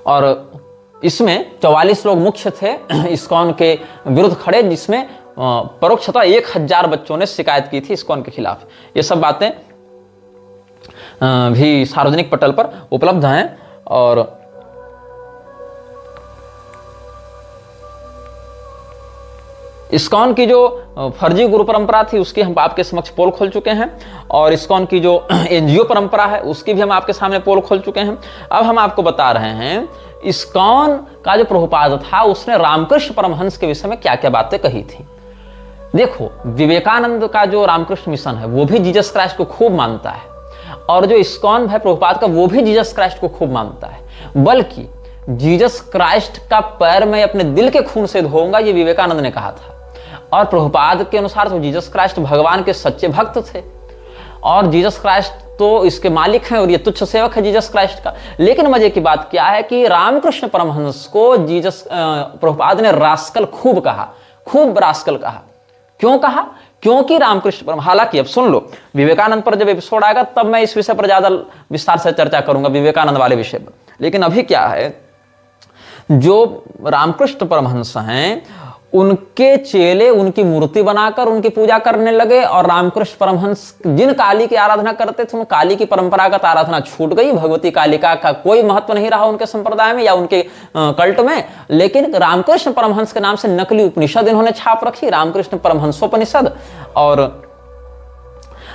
और इसमें 44 लोग मुख्य थे इस्कॉन के विरुद्ध खड़े, जिसमें परोक्षतः 1000 बच्चों ने शिकायत की थी इस्कॉन के खिलाफ। ये सब बातें भी सार्वजनिक पटल पर उपलब्ध हैं। और इस्कॉन की जो फर्जी गुरु परंपरा थी उसकी हम आपके समक्ष पोल खोल चुके हैं, और इस्कॉन की जो एनजीओ परंपरा है उसकी भी हम आपके सामने पोल खोल चुके हैं। अब हम आपको बता रहे हैं इस्कॉन का जो प्रभुपाद था उसने रामकृष्ण परमहंस के विषय में क्या क्या बातें कही थी। देखो, विवेकानंद का जो रामकृष्ण मिशन है वो भी जीसस क्राइस्ट को खूब मानता है, और जो इस्कॉन है प्रभुपाद का वो भी जीसस क्राइस्ट को खूब मानता है। बल्कि जीसस क्राइस्ट का पैर मैं अपने दिल के खून से धोऊंगा, ये विवेकानंद ने कहा था। और प्रभुपाद के अनुसार तो जीसस क्राइस्ट भगवान के सच्चे भक्त थे और जीसस क्राइस्ट तो इसके मालिक हैं और ये तुच्छ सेवक है जीसस क्राइस्ट का। लेकिन मजे की बात क्या है कि रामकृष्ण परमहंस को जीसस प्रभुपाद ने रास्कल खूब कहा, खूब रास्कल कहा। क्यों कहा? क्योंकि रामकृष्ण परम, हालांकि अब सुन लो, विवेकानंद पर जब एपिसोड आएगा तब मैं इस विषय पर ज्यादा विस्तार से चर्चा करूंगा, विवेकानंद वाले विषय पर। लेकिन अभी क्या है, जो रामकृष्ण परमहंस हैं उनके चेले उनकी मूर्ति बनाकर उनकी पूजा करने लगे और रामकृष्ण परमहंस जिन काली की आराधना करते थे उन काली की परंपरागत आराधना छूट गई। भगवती कालिका का कोई महत्व नहीं रहा उनके संप्रदाय में या उनके कल्ट में। लेकिन रामकृष्ण परमहंस के नाम से नकली उपनिषद इन्होंने छाप रखी, रामकृष्ण परमहंसोपनिषद, और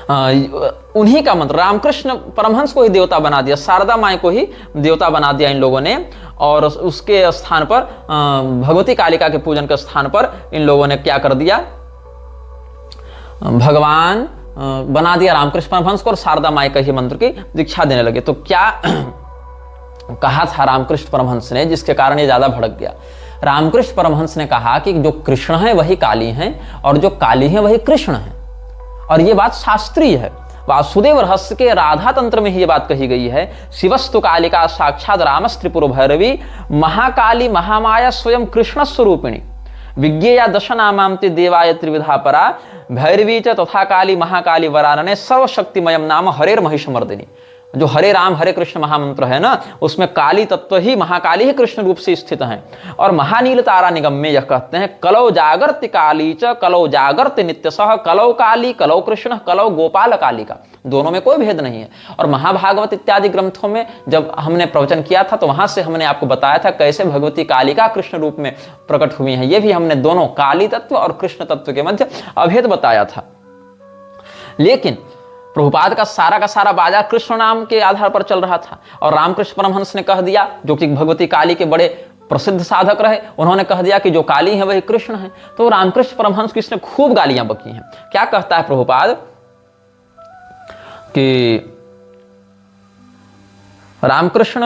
उन्हीं का मंत्र, रामकृष्ण परमहंस को ही देवता बना दिया, शारदा माई को ही देवता बना दिया इन लोगों ने। और उसके स्थान पर भगवती कालिका के पूजन के स्थान पर इन लोगों ने क्या कर दिया, भगवान बना दिया रामकृष्ण परमहंस को और शारदा माई का ही मंत्र की दीक्षा देने लगे। तो क्या कहा था रामकृष्ण परमहंस ने जिसके कारण ये ज्यादा भड़क गया? रामकृष्ण परमहंस ने कहा कि जो कृष्ण है वही काली हैं और जो काली है वही कृष्ण है। और ये बात शास्त्रीय है। वासुदेव रहस्य के राधा तंत्र में ही ये बात कही गई है। शिवस्तु कालिका साक्षात रामस्त्रिपुर भैरवी महाकाली महामाया स्वयं कृष्ण स्वरूपिणी विज्ञेया दश नामांति देवाय त्रिविधा परा भैरवी च तथा काली महाकाली वरानने सर्वशक्तिमयम नाम हरेर महिषमर्दिनी। जो हरे राम हरे कृष्ण महामंत्र है ना, उसमें काली तत्व ही महाकाली ही कृष्ण रूप से स्थित हैं। और महानील तारा निगम में यह कहते हैं, कलौ जागर्ति काली च कलौ जागर्ति नित्यसह कलौ काली कलौ कृष्ण कलौ गोपाल कालिका। दोनों में कोई भेद नहीं है। और महाभागवत इत्यादि ग्रंथों में जब हमने प्रवचन किया था तो वहां से हमने आपको बताया था कैसे भगवती कालिका कृष्ण रूप में प्रकट हुई है। ये भी हमने दोनों काली तत्व और कृष्ण तत्व के मध्य अभेद बताया था। लेकिन प्रभुपाद का सारा बाजार कृष्ण नाम के आधार पर चल रहा था और रामकृष्ण परमहंस ने कह दिया, जो कि भगवती काली के बड़े प्रसिद्ध साधक रहे, उन्होंने कह दिया कि जो काली है वही कृष्ण है। तो रामकृष्ण परमहंस की इसने खूब गालियां बकी हैं। क्या कहता है प्रभुपाद कि रामकृष्ण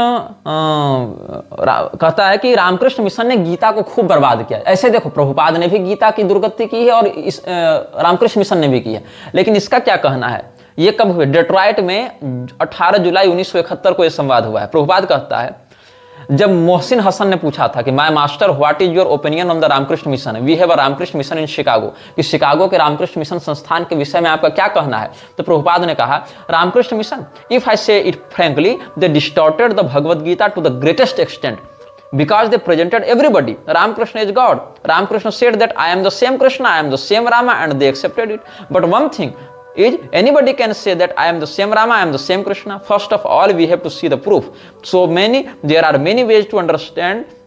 कहता है कि रामकृष्ण मिशन ने गीता को खूब बर्बाद किया। ऐसे देखो, प्रभुपाद ने भी गीता की दुर्गति की है और रामकृष्ण मिशन ने भी की है। लेकिन इसका क्या कहना है? ये कब हुए? डेट्रॉइट में 18 जुलाई 1971 को यह संवाद हुआ है। प्रभुपाद कहता है, जब मोहसिन हसन ने पूछा था कि my master what is your opinion on the Ramakrishna Mission, we have a Ramakrishna Mission in Chicago, कि शिकागो के रामकृष्ण मिशन संस्थान के विषय में आपका क्या कहना है? तो प्रभुपाद ने कहा, Ramakrishna mission, if I say it frankly, they distorted the Bhagavad Gita to the greatest extent because they presented everybody Ramakrishna is God. Ramakrishna said that I am the same Krishna, I am the same Rama, and they accepted it. But one thing is, anybody can say that I am the same Rama, I am the same Krishna. First of all, we have to see the proof. There are many ways to understand.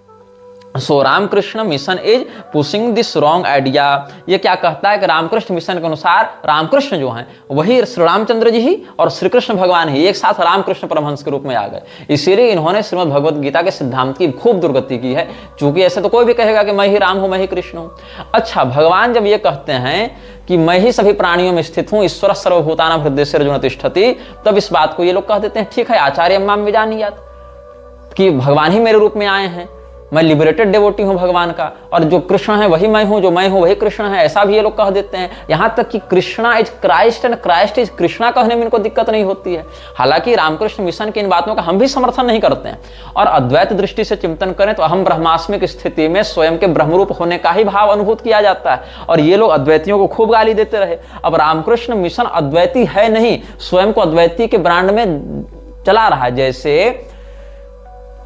So Ramakrishna Mission is pushing this wrong idea. ये क्या कहता है कि Ramakrishna mission के अनुसार रामकृष्ण जो हैं वही श्री रामचंद्र जी ही और श्री कृष्ण भगवान ही एक साथ रामकृष्ण परमहंस के रूप में आ गए। इसीलिए इन्होंने श्रीमद् भगवद गीता के सिद्धांत की खूब दुर्गति की है। चूंकि ऐसे तो कोई भी कहेगा कि मैं ही राम हूं, मैं ही कृष्ण हूं। अच्छा, भगवान जब ये कहते हैं कि मैं ही सभी प्राणियों में स्थित हूं, ईश्वर सर्वभूतानां हृदयेषु अर्जुन तिष्ठति, तब इस बात को ये लोग कह देते हैं, ठीक है, आचार्य माम विजानीयात्, कि भगवान ही मेरे रूप में आए हैं, मैं लिबरेटेड डिवोटी हूं भगवान का, और जो कृष्ण है वही मैं हूं, जो मैं हूं वही कृष्ण है, ऐसा भी ये लोग कह देते हैं। यहां तक कि Krishna is Christ and Christ is Krishna कहने में इनको दिक्कत नहीं होती है। हालांकि रामकृष्ण मिशन की इन बातों का हम भी समर्थन नहीं करते हैं। और अद्वैत दृष्टि से चिंतन करें तो अहम ब्रह्मास्मिक स्थिति में स्वयं के ब्रह्मरूप होने का ही भाव अनुभूत किया जाता है। और ये लोग अद्वैतियों को खूब गाली देते रहे। अब रामकृष्ण मिशन अद्वैती है नहीं, स्वयं को अद्वैती के ब्रांड में चला रहा है। जैसे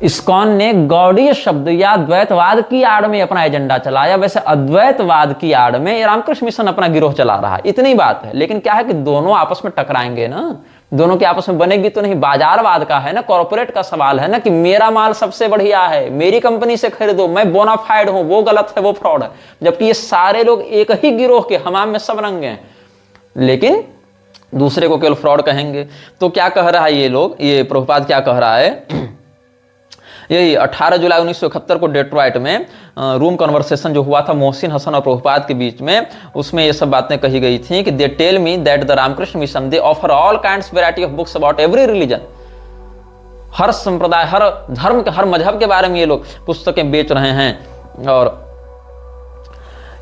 इस्कॉन ने गौड़ीय शब्द या द्वैतवाद की आड़ में अपना एजेंडा चलाया, वैसे अद्वैतवाद की आड़ में रामकृष्ण मिशन अपना गिरोह चला रहा है। इतनी बात है। लेकिन क्या है कि दोनों आपस में टकराएंगे ना, दोनों के आपस में बनेगी तो नहीं। बाजारवाद का है ना, कॉर्पोरेट का सवाल है ना, कि मेरा माल सबसे बढ़िया है, मेरी कंपनी से खरीदो, मैं बोनाफाइड हूं, वो गलत है, वो फ्रॉड है। जबकि ये सारे लोग एक ही गिरोह के, हमाम में सब रंगे हैं, लेकिन दूसरे को केवल फ्रॉड कहेंगे। तो क्या कह रहा है ये लोग, ये प्रभुपाद क्या कह रहा है, यही 18 जुलाई 1971 को डेट्रॉइट में रूम कन्वर्सेशन जो हुआ था मोहसिन हसन और प्रभुपाद के बीच में, उसमें ये सब बातें कही गई थी कि they tell me that the Ramakrishna Mission they offer all kinds variety of books about every religion. हर संप्रदाय, हर धर्म के, हर मजहब के बारे में ये लोग पुस्तकें बेच रहे हैं। और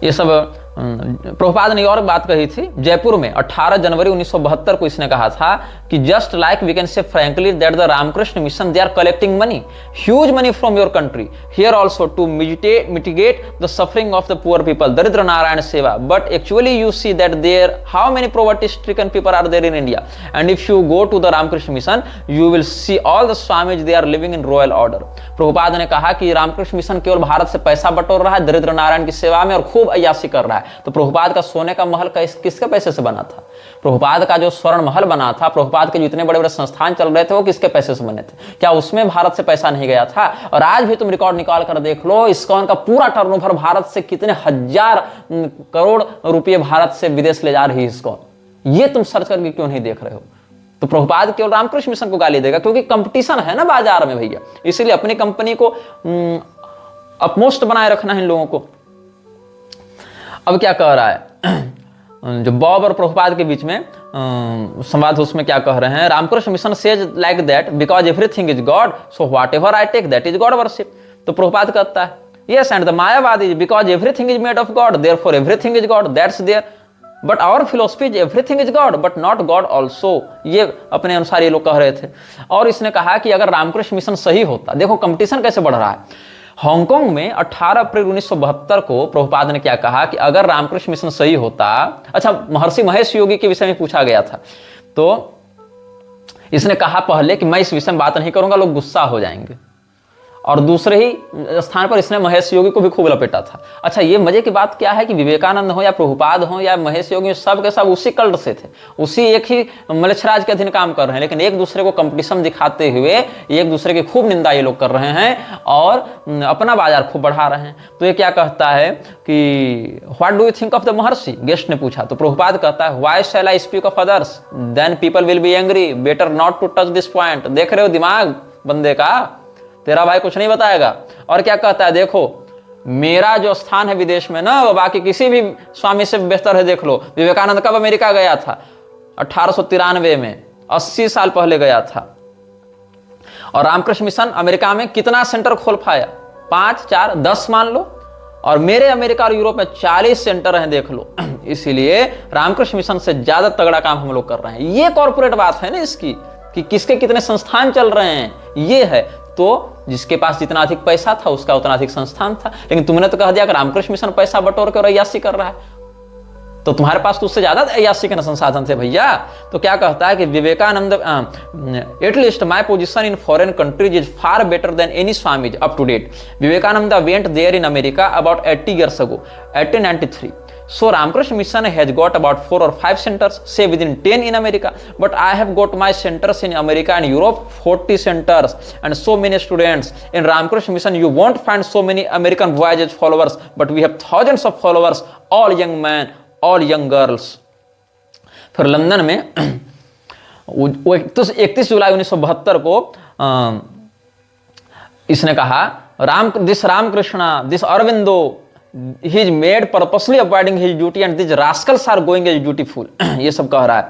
ये सब प्रभुपाद ने और बात कही थी जयपुर में 18 जनवरी 1972 को। इसने कहा था कि just like we can say frankly that the Ramakrishna Mission they are collecting money, huge money from your country here also to mitigate the suffering of the poor people, दरिद्र नारायण सेवा, but actually you see that there how many poverty stricken people are there in India, and if you go to the Ramakrishna Mission you will see all the swamis they are living in royal order. Prabhupada ने कहा कि Ramakrishna mission केवल भारत से पैसा बटोर रहा है दरिद्र नारायण की सेवा में और खूब अय्यासी कर रहा है। तो प्रभुपाद का सोने का महल किसके पैसे से बना था? प्रभुपाद का जो स्वर्ण महल बना था, प्रभुपाद के जितने बड़े बड़े संस्थान चल रहे थे वो किसके पैसे से बने थे? क्या उसमें भारत से पैसा नहीं गया था? और आज भी तुम रिकॉर्ड निकाल कर देख लो, इस्कॉन का पूरा टर्नओवर भारत से कितने हजार करोड़ रुपए भारत से विदेश ले जा रही है इस्कॉन। ये तुम सर्च करके क्यों नहीं देख रहे हो? तो प्रभुपाद केवल रामकृष्ण मिशन को गाली देगा क्योंकि कंपटीशन है ना बाजार में भैया, इसीलिए अपनी कंपनी को अपमोस्ट बनाए रखना है इन लोगों को। अब क्या कह रहा है जो बॉब और प्रभुपाद के बीच में संवाद, उसमें क्या कह रहे हैं? Ramakrishna Mission says like that because everything is God so whatever I take that is God worship. तो प्रभुपाद कहता है yes and the Mayavada is because everything is made of God therefore everything is God that's there, but our philosophy is everything is God but not God also. ये अपने अनुसार ये लोग कह रहे थे। और इसने कहा कि अगर रामकृष्ण मिशन सही होता, देखो कंपटीशन कैसे बढ़ रहा है। हांगकांग में 18 अप्रैल 1972 को प्रभुपाद ने क्या कहा कि अगर रामकृष्ण मिशन सही होता, अच्छा महर्षि महेश योगी के विषय में पूछा गया था, तो इसने कहा पहले कि मैं इस विषय में बात नहीं करूंगा, लोग गुस्सा हो जाएंगे, और दूसरे ही स्थान पर इसने महेश योगी को भी खूब लपेटा था। अच्छा ये मजे की बात क्या है कि विवेकानंद हो या प्रभुपाद हो या महेश योगी, सब के सब उसी कल्ट से थे, उसी एक ही मलेच्छराज के अधीन काम कर रहे हैं, लेकिन एक दूसरे को कंपटीशन दिखाते हुए एक दूसरे की खूब निंदा ये लोग कर रहे हैं और अपना बाजार खूब बढ़ा रहे हैं। तो ये क्या कहता है कि what do you think of the Maharishi, guest ने पूछा। तो प्रभुपाद कहता है why shall I speak of others then people will be angry, better not to touch this point. देख रहे हो दिमाग बंदे का, तेरा भाई कुछ नहीं बताएगा। और क्या कहता है, देखो मेरा जो स्थान है विदेश में ना, वो बाकी किसी भी स्वामी से बेहतर है। देख लो विवेकानंद कब अमेरिका गया था? 1893 में, 80 साल पहले गया था। और रामकृष्ण मिशन अमेरिका में कितना सेंटर खोल पाया? 5, 4, 10 मान लो, और मेरे अमेरिका और यूरोप में 40 सेंटर हैं, देख लो। इसीलिए रामकृष्ण मिशन से ज्यादा तगड़ा काम हम लोग कर रहे हैं। ये कॉर्पोरेट बात है ना इसकी, कि किसके कितने संस्थान चल रहे हैं, ये है। तो जिसके पास जितना अधिक पैसा था उसका उतना अधिक संस्थान था, लेकिन तुमने तो कह दिया कि रामकृष्ण मिशन पैसा बटोर के और अय्यासी कर रहा है, तो तुम्हारे पास तो उससे ज्यादा अय्यासी के संसाधन थे भैया। तो क्या कहता है कि Vivekananda at least my position in foreign countries is far better than any swamis up to date. Vivekananda went there in America about 80 years ago, 1893. So Ramakrishna Mission has got about 4 or 5 centers, say within 10 in America. But I have got my centers in America and Europe, 40 centers and so many students. In Ramakrishna Mission, you won't find so many American voyage followers, but we have thousands of followers, all young men, all young girls. फिर London में 31 जुलाई 1972 को इसने कहा this Ramakrishna, this Aurobindo, he is made purposely avoiding his duty and these rascals are going as dutiful. ये सब कह रहा है।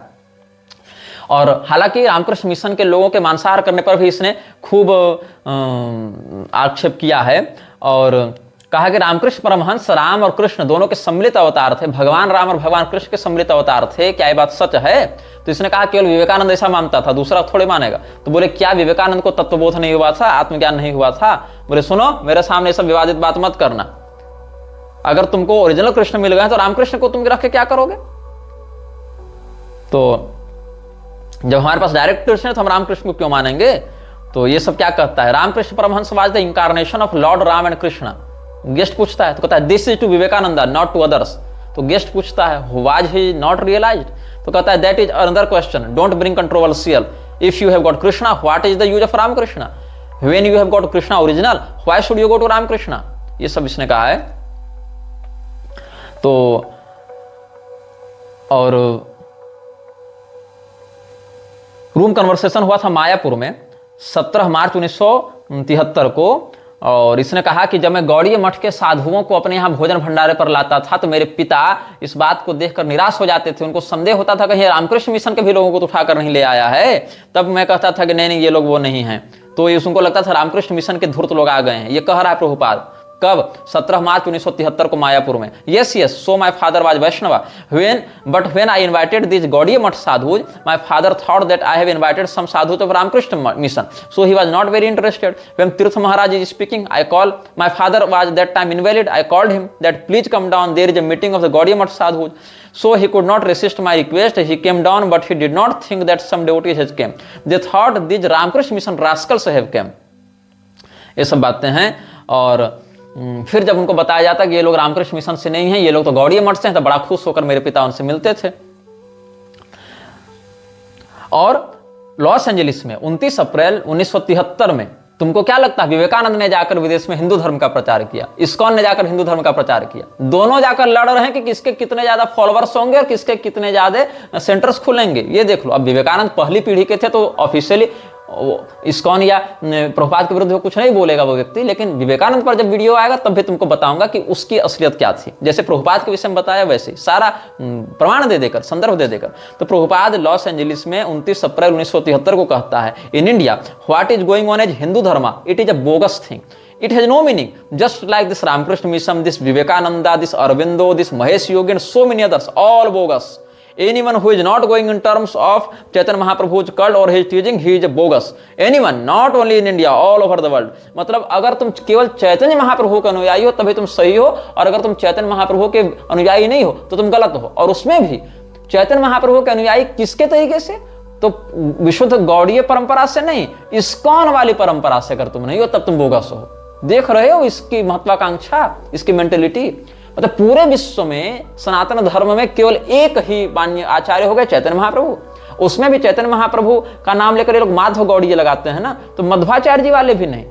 और हालांकि रामकृष्ण मिशन के लोगों के मांसाहार करने पर भी इसने खूब आक्षेप किया है और कहा कि रामकृष्ण परमहंस राम और कृष्ण दोनों के सम्मिलित अवतार थे, भगवान राम और भगवान कृष्ण के सम्मिलित अवतार थे। क्या ये बात सच है? तो इसने कहा केवल विवेकानंद ऐसा मानता था, दूसरा थोड़े मानेगा। तो बोले क्या विवेकानंद को तत्वबोध नहीं हुआ था, आत्मज्ञान नहीं हुआ था? बोले सुनो मेरे सामने सब विवादित बात मत करना, अगर तुमको ओरिजिनल कृष्ण मिल गए तो रामकृष्ण को तुम रख के क्या करोगे? तो जब हमारे पास डायरेक्ट कृष्ण है तो हम रामकृष्ण को क्यों मानेंगे? तो ये सब क्या कहता है, Ramakrishna Paramahamsa was the incarnation of Lord Ram and Krishna. Guest पूछता है तो कहता है this is to Vivekananda not to others. तो गेस्ट पूछता है वाज ही नॉट रियलाइज्ड? तो कहता है that is another question, don't bring controversial. If you have got Krishna what is the use of Ramakrishna? When you have got Krishna original why should you go to Ramakrishna? ये सब इसने कहा है। तो और रूम कन्वर्सेशन हुआ था मायापुर में 17 मार्च 1973 को और इसने कहा कि जब मैं गौड़ीय मठ के साधुओं को अपने यहाँ भोजन भंडारे पर लाता था तो मेरे पिता इस बात को देखकर निराश हो जाते थे। उनको संदेह होता था कहीं रामकृष्ण मिशन के भी लोगों को तो उठाकर नहीं ले आया है। तब मैं कहता था कि नहीं नहीं, ये लोग वो नहीं हैं। तो उनको लगता था रामकृष्ण मिशन के धूर्त लोग आ गए हैं। ये कह रहा है प्रभुपाद। कब? 17 मार्च 1973 को मायापुर में। Yes yes, so my father was Vaishnava when I invited this Gaudiya Math sadhus my father thought that I have invited some sadhus of Ramakrishna Mission, so he was not very interested. When Tirtha Maharaj is speaking I call, my father was that time invalid, I called him that please come down, there is a meeting of the Gaudiya Math sadhus. So he could not resist my request. He came down, but he did not think that some devotees had come. They thought these Ramakrishna Mission rascals have come. ये सब बातें हैं। और फिर जब उनको बताया जाता कि ये लोग रामकृष्ण मिशन से नहीं हैं, ये लोग तो गौड़ीय मठ से हैं, तो बड़ा खुश होकर मेरे पिता उनसे मिलते थे। और लॉस एंजलिस में 29 अप्रैल 1973 में तुमको क्या लगता है, विवेकानंद ने जाकर विदेश में हिंदू धर्म का प्रचार किया, इस्कॉन ने जाकर हिंदू धर्म का प्रचार किया। दोनों जाकर लड़ रहे हैं कि किसके कितने ज्यादा फॉलोअर्स होंगे और किसके कितने ज्यादा सेंटर्स खुलेंगे। ये देख लो। अब विवेकानंद पहली पीढ़ी के थे तो ऑफिशियली इस्कॉन या प्रभुपाद के विरुद्ध कुछ नहीं बोलेगा वो व्यक्ति, लेकिन विवेकानंद पर जब वीडियो आएगा तब भी तुमको बताऊंगा कि उसकी असलियत क्या थी। जैसे प्रभुपाद के विषय में बताया वैसे सारा प्रमाण दे देकर, संदर्भ दे देकर। तो प्रभुपाद लॉस एंजलिस में 29 अप्रैल 1973 को कहता है, in India what is going on as Hindu dharma, it is a bogus thing, it has no meaning, just like this Ramakrishna Mission, this Vivekananda, this Aurobindo, this Mahesh Yogi and so many others, all bogus. Anyone who is not going in terms of Chaitanya Mahaprabhu's cult or his teaching, he is a bogus. Anyone, not only in India, all over the world. मतलब अगर तुम केवल चैतन्य महाप्रभु के अनुयायी हो तभी तुम सही हो, और अगर तुम चैतन्य महाप्रभु के अनुयायी नहीं हो तो तुम गलत हो। और उसमें भी चैतन्य महाप्रभु के अनुयायी किसके तरीके से? तो विशुद्ध गौड़ीय परंपरा से नहीं, इस्कॉन वाली परंपरा से अगर तुम नहीं हो तब तुम बोगस हो। देख रहे हो इसकी महत्वाकांक्षा, इसकी मेंटेलिटी। मतलब पूरे विश्व में सनातन धर्म में केवल एक ही मान्य आचार्य हो गए, चैतन्य महाप्रभु। उसमें भी चैतन्य महाप्रभु का नाम लेकर ये लोग माधव गौड़ीय लगाते हैं ना, तो मध्वाचार्य जी वाले भी नहीं,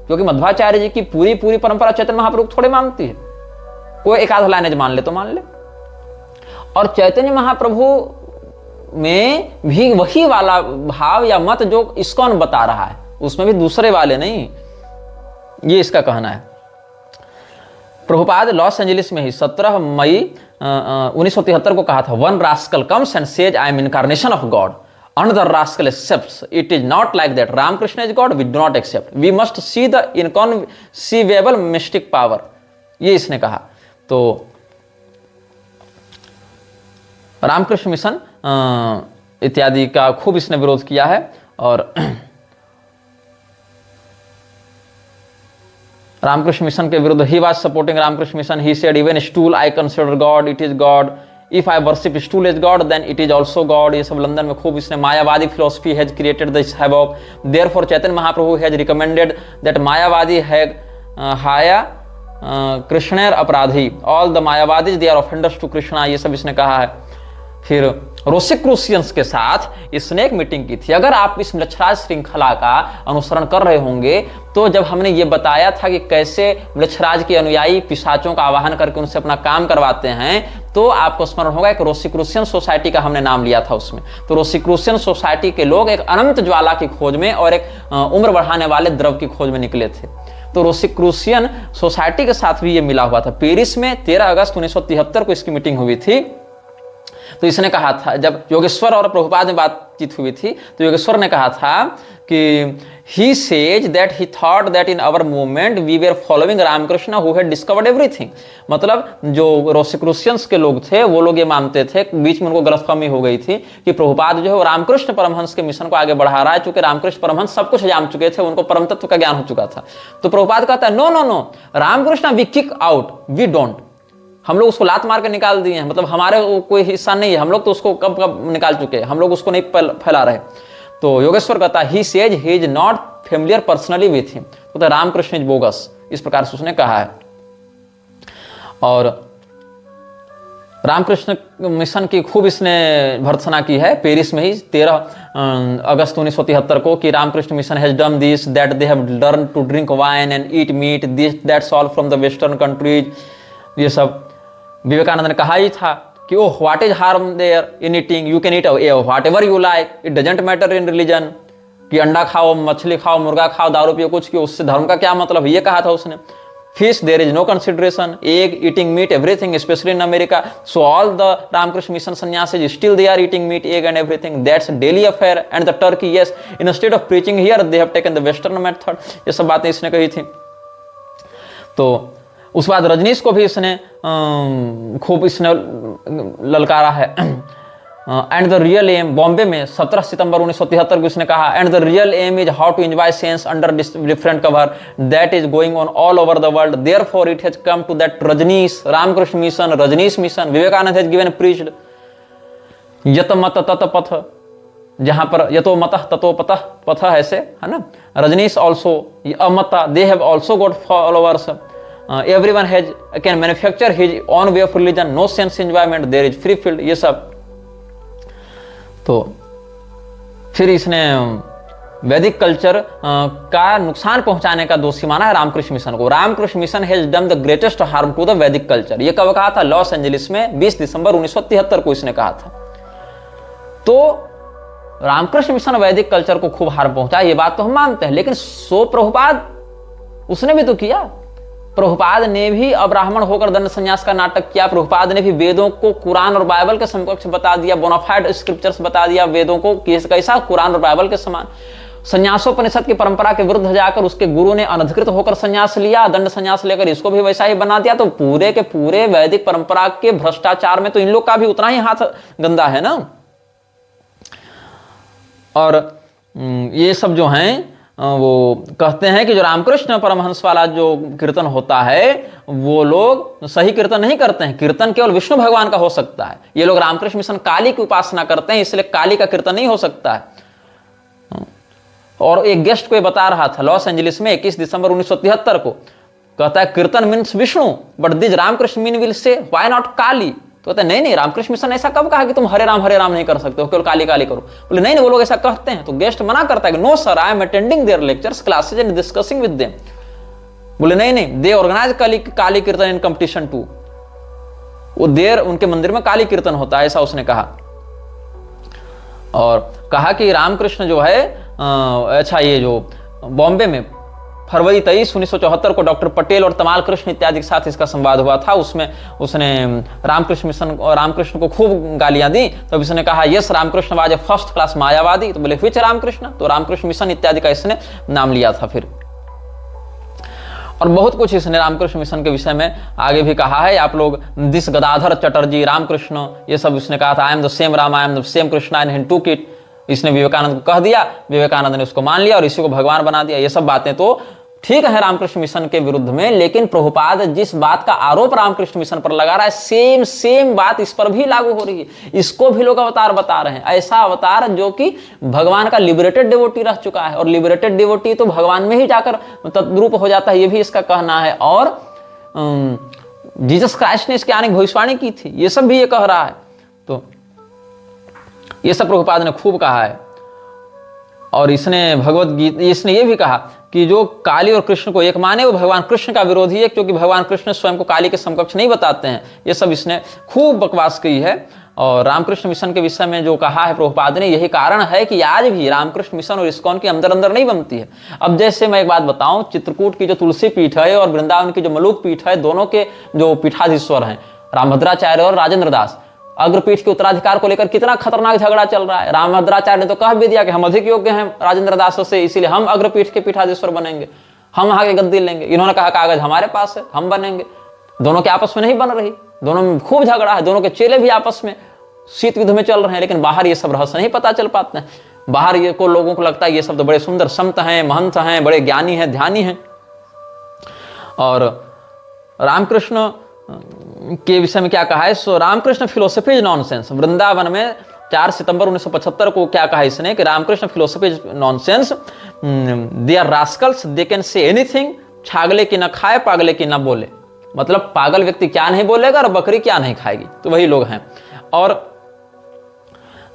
क्योंकि मध्वाचार्य जी की पूरी परंपरा चैतन्य महाप्रभु थोड़े मानती है। कोई एक आध लाइनेज मान ले तो मान ले। और चैतन्य महाप्रभु में भी वही वाला भाव या मत जो इस्कॉन बता रहा है, उसमें भी दूसरे वाले नहीं, ये इसका कहना है। प्रभुपाद लॉस एंजलिस में ही 17 मई 1973 को कहा था, one rascal comes and says I M incarnation of God, another rascal accepts, it is not like that, Ramakrishna is God, we do not accept, we must see the inconceivable mystic power, ये इसने कहा। तो Ramakrishna mission इत्यादि का खूब इसने विरोध किया है। और रामकृष्ण मिशन के विरुद्ध, he was supporting Ramakrishna mission, he said even stool I consider God, it is God, if I worship stool is God then it is also God. ये सब लंदन में खूब इसने Mayavadi philosophy has created this havoc, therefore Chaitanya Mahaprabhu has recommended that Mayavadi हैव हाया कृष्णेर अपराधी, all the Mayavadis they are offenders to Krishna, ये सब इसने कहा है। फिर रोसिक्रूसियंस के साथ इसने एक मीटिंग की थी। अगर आप इस मृच्छराज श्रृंखला का अनुसरण कर रहे होंगे तो जब हमने ये बताया था कि कैसे मृच्छराज के अनुयायी पिशाचों का आवाहन करके उनसे अपना काम करवाते हैं, तो आपको स्मरण होगा एक रोसिक्रूसियन सोसाइटी का हमने नाम लिया था उसमें। तो रोसिक्रूसियन सोसाइटी के लोग एक अनंत ज्वाला की खोज में और एक उम्र बढ़ाने वाले द्रव की खोज में निकले थे। तो रोसिक्रूसियन सोसाइटी के साथ भी ये मिला हुआ था। पेरिस में 13 अगस्त 1973 को इसकी मीटिंग हुई थी। तो इसने कहा था, जब योगेश्वर और प्रभुपाद में बातचीत हुई थी तो योगेश्वर ने कहा था कि he says that he thought that in our movement we were following Ramakrishna who had discovered everything। मतलब जो रोसिक्रूसियंस के लोग थे वो लोग ये मानते थे, बीच में उनको गलतफहमी हो गई थी कि प्रभुपाद जो है वो रामकृष्ण परमहंस के मिशन को आगे बढ़ा रहा है, चूंकि रामकृष्ण परमहंस सब कुछ जान चुके थे, उनको परम तत्व का ज्ञान हो चुका था। तो प्रभुपाद कहता है no no no, Ramakrishna we kick out, we don't, हम लोग उसको लात मार के निकाल दिए हैं, मतलब हमारे कोई हिस्सा नहीं है, हम लोग तो उसको कब कब निकाल चुके हैं, हम लोग उसको नहीं फैला रहे। तो योगेश्वर कहता है he says he is not familiar personally with him, तो रामकृष्ण इज बोगस, इस प्रकार से उसने कहा है। और रामकृष्ण मिशन की खूब इसने भर्त्सना की है पेरिस में ही 13 अगस्त 1973 को कि Ramakrishna Mission has done this that they have learn to drink wine and eat meat, this that's all from the western countries. ये सब विवेकानंद ने कहा ही था कि oh what is harm there in eating, you can eat whatever you like, it doesn't matter in religion. कि अंडा खाओ, मछली खाओ, मुर्गा खाओ, दारू पियो, कुछ कियो, उससे धर्म का क्या मतलब, ये कहा था उसने। Fish, there is no consideration. Egg, eating meat, everything, especially in America. So all the Ramakrishna Mission sannyasis still they are eating meat, egg and everything. That's a daily affair. And the Turkey, yes, instead of preaching here, they have taken the Western method. ये सब बातें इसने कही थी। तो उस बाद रजनीश को भी इसने खूब इसने ललकारा है। And the real aim, Bombay में 17 सितंबर 1973 को इसने कहा, and the real aim is how to enjoy science under different cover that is going on all over the world, therefore it has come to that Rajneesh Ramakrishna Mission, Rajneesh Mission Vivekananda has given preached यत मत तत पथ, जहां पर यतो मतः ततो पतः पथ ऐसे है ना, रजनीश ऑल्सो अमता, they have also got followers, everyone has can manufacture his own way of religion, no sense enjoyment, there is free field, ये सब। तो फिर इसने वैदिक कल्चर का नुकसान पहुंचाने का दोषी माना है रामकृष्ण मिशन को। Ramakrishna Mission has done the greatest harm to the Vedic culture, ये कब कहा था? लॉस एंजलिस में 20 दिसंबर 1973 को इसने कहा था। तो रामकृष्ण मिशन वैदिक कल्चर को खूब हार्म पहुंचा, ये बात तो हम मानते हैं, लेकिन सो प्रभुपाद उसने भी तो किया। प्रभुपाद ने भी अब्राह्मण होकर दंड संन्यास का नाटक किया। प्रभुपाद ने भी वेदों को कुरान और बाइबल के समकक्ष बता दिया, बोनाफाइड स्क्रिप्चर्स बता दिया वेदों को कैसा कुरान और बाइबल के समान। संन्यासोपनिषद की परंपरा के विरुद्ध जाकर उसके गुरु ने अनधिकृत होकर संन्यास लिया, दंड संन्यास लेकर इसको भी वैसा ही बना दिया। तो पूरे के पूरे वैदिक परंपरा के भ्रष्टाचार में तो इन लोग का भी उतना ही हाथ गंदा है ना। और ये सब जो हैं वो कहते हैं कि जो रामकृष्ण परमहंस वाला जो कीर्तन होता है वो लोग सही कीर्तन नहीं करते हैं, कीर्तन केवल विष्णु भगवान का हो सकता है। ये लोग रामकृष्ण मिशन काली की उपासना करते हैं, इसलिए काली का कीर्तन नहीं हो सकता है। और एक गेस्ट को ये बता रहा था लॉस एंजलिस में 21 दिसंबर 1973 को, कहता है kirtan means Vishnu but this Ramakrishna mean will say why not Kali. तो कहते हैं नहीं रामकृष्ण मिशन ऐसा कब कहा कि तुम हरे राम नहीं कर सकते हो, केवल काली काली करो। बोले नहीं वो लोग ऐसा कहते हैं। तो गेस्ट मना करता है कि no sir, I am attending their lectures classes and discussing with them. बोले नहीं दे ऑर्गेनाइज काली कीर्तन इन कंपटीशन टू, वो देर उनके मंदिर में काली कीर्तन होता है, ऐसा उसने कहा। और कहा कि रामकृष्ण जो है अच्छा ये जो बॉम्बे में फरवरी 23, 1974 को डॉक्टर पटेल और तमाल कृष्ण इत्यादि के साथ इसका संवाद हुआ था। उसमें उसने रामकृष्ण मिशन और रामकृष्ण को खूब गालियां दी। तो इसने कहा yes Ramakrishna was a first class Mayavadi. तो बोले व्हिच रामकृष्ण? तो रामकृष्ण मिशन इत्यादि का इसने नाम लिया था फिर। और बहुत कुछ इसने रामकृष्ण मिशन के विषय में आगे भी कहा है। आप लोग दिस गदाधर चटर्जी रामकृष्ण ये सब इसने कहा था, I am the same Ram, I am the same Krishna and he टूक इट। इसने विवेकानंद को कह दिया, विवेकानंद ने उसको मान लिया और इसी को भगवान बना दिया। ये सब बातें तो ठीक है रामकृष्ण मिशन के विरुद्ध में, लेकिन प्रभुपाद जिस बात का आरोप रामकृष्ण मिशन पर लगा रहा है सेम बात इस पर भी लागू हो रही है। इसको भी लोग अवतार बता रहे हैं, ऐसा अवतार जो कि भगवान का लिबरेटेड डिवोटी रह चुका है। और लिबरेटेड डिवोटी तो भगवान में ही जाकर तद्रूप हो जाता है, ये भी इसका कहना है। और जीसस क्राइस्ट ने इसके आने की भविष्यवाणी की थी, ये सब भी ये कह रहा है। तो ये सब प्रभुपाद ने खूब कहा है। और इसने भगवत गीता इसने ये भी कहा कि जो काली और कृष्ण को एक माने वो भगवान कृष्ण का विरोधी है, क्योंकि भगवान कृष्ण स्वयं को काली के समकक्ष नहीं बताते हैं। ये सब इसने खूब बकवास की है। और रामकृष्ण मिशन के विषय में जो कहा है प्रभुपाद ने, यही कारण है कि आज भी रामकृष्ण मिशन और इस्कॉन के अंदर नहीं बनती है। अब जैसे मैं एक बात बताऊं, चित्रकूट की जो तुलसी पीठ है और वृंदावन की जो मलुक पीठ है, दोनों के जो पीठाधीश्वर हैं रामभद्राचार्य और राजेंद्र दास, अग्रपीठ के उत्तराधिकार को लेकर कितना खतरनाक झगड़ा चल रहा है। रामभद्राचार्य ने तो कह भी दिया कि हम अधिक योग्य हैं राजेंद्र दास से, इसीलिए हम अग्रपीठ के पीठाधीश्वर बनेंगे, हम वहां के गद्दी लेंगे। इन्होंने कहा कागज हमारे पास है, हम बनेंगे। दोनों के आपस में नहीं बन रही, दोनों में खूब झगड़ा है। दोनों के चेले भी आपस में शीत युद्ध में चल रहे हैं, लेकिन बाहर ये सब रहस्य नहीं पता चल पाते हैं। बाहर ये को लोगों को लगता है ये सब तो बड़े सुंदर संत हैं, महंत हैं, बड़े ज्ञानी हैं, ध्यानी हैं। और रामकृष्ण के विषय में क्या कहा है? So Ramakrishna philosophy is nonsense. Vrindavan में 4 सितंबर 1975 को क्या कहा इसने कि Ramakrishna philosophy is nonsense, they are rascals, they can say anything, छागले की ना खाए पागले की ना बोले। मतलब पागल व्यक्ति क्या नहीं बोलेगा और बकरी क्या नहीं खाएगी, तो वही लोग हैं। और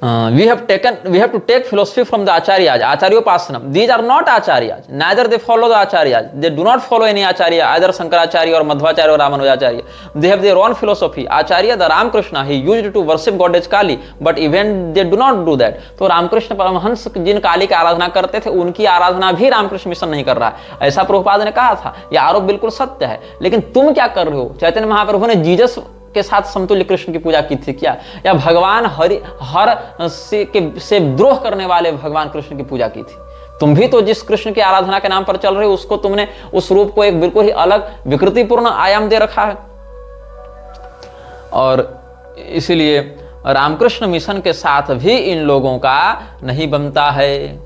we have to take philosophy from the acharyas, Acharyopasanam. These are not acharyas, neither they follow the acharyas. They do not follow any acharya, either Shankaracharya or Madhvacharya or Ramanujacharya. They have their own philosophy. Acharya, the Ramakrishna, he used to worship goddess Kali, but even they do not do that. तो रामकृष्ण परमहंस जिन काली की आराधना करते थे, उनकी आराधना भी Ramakrishna mission नहीं कर रहा है, ऐसा प्रभुपाद ने कहा था। यह आरोप बिल्कुल सत्य है, लेकिन तुम क्या कर रहे हो? चैतन्य महाप्रभु ने जीसस के साथ समतुल्य कृष्ण की पूजा की थी क्या? या भगवान हर से द्रोह करने वाले भगवान कृष्ण की पूजा की थी? तुम भी तो जिस कृष्ण की आराधना के नाम पर चल रहे हो, उसको तुमने उस रूप को एक बिल्कुल ही अलग विकृतिपूर्ण आयाम दे रखा है। और इसीलिए रामकृष्ण मिशन के साथ भी इन लोगों का नहीं बनता है।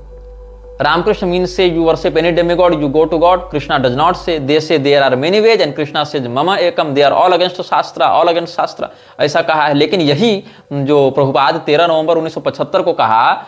Ramakrishna means say you worship any demigod, you go to God. Krishna does not say. They say there are many ways, and Krishna says mama ekam. They are all against Shastra, all against Shastra. ऐसा कहा है। लेकिन यही जो प्रभुपाद 13 नवंबर 1975 को कहा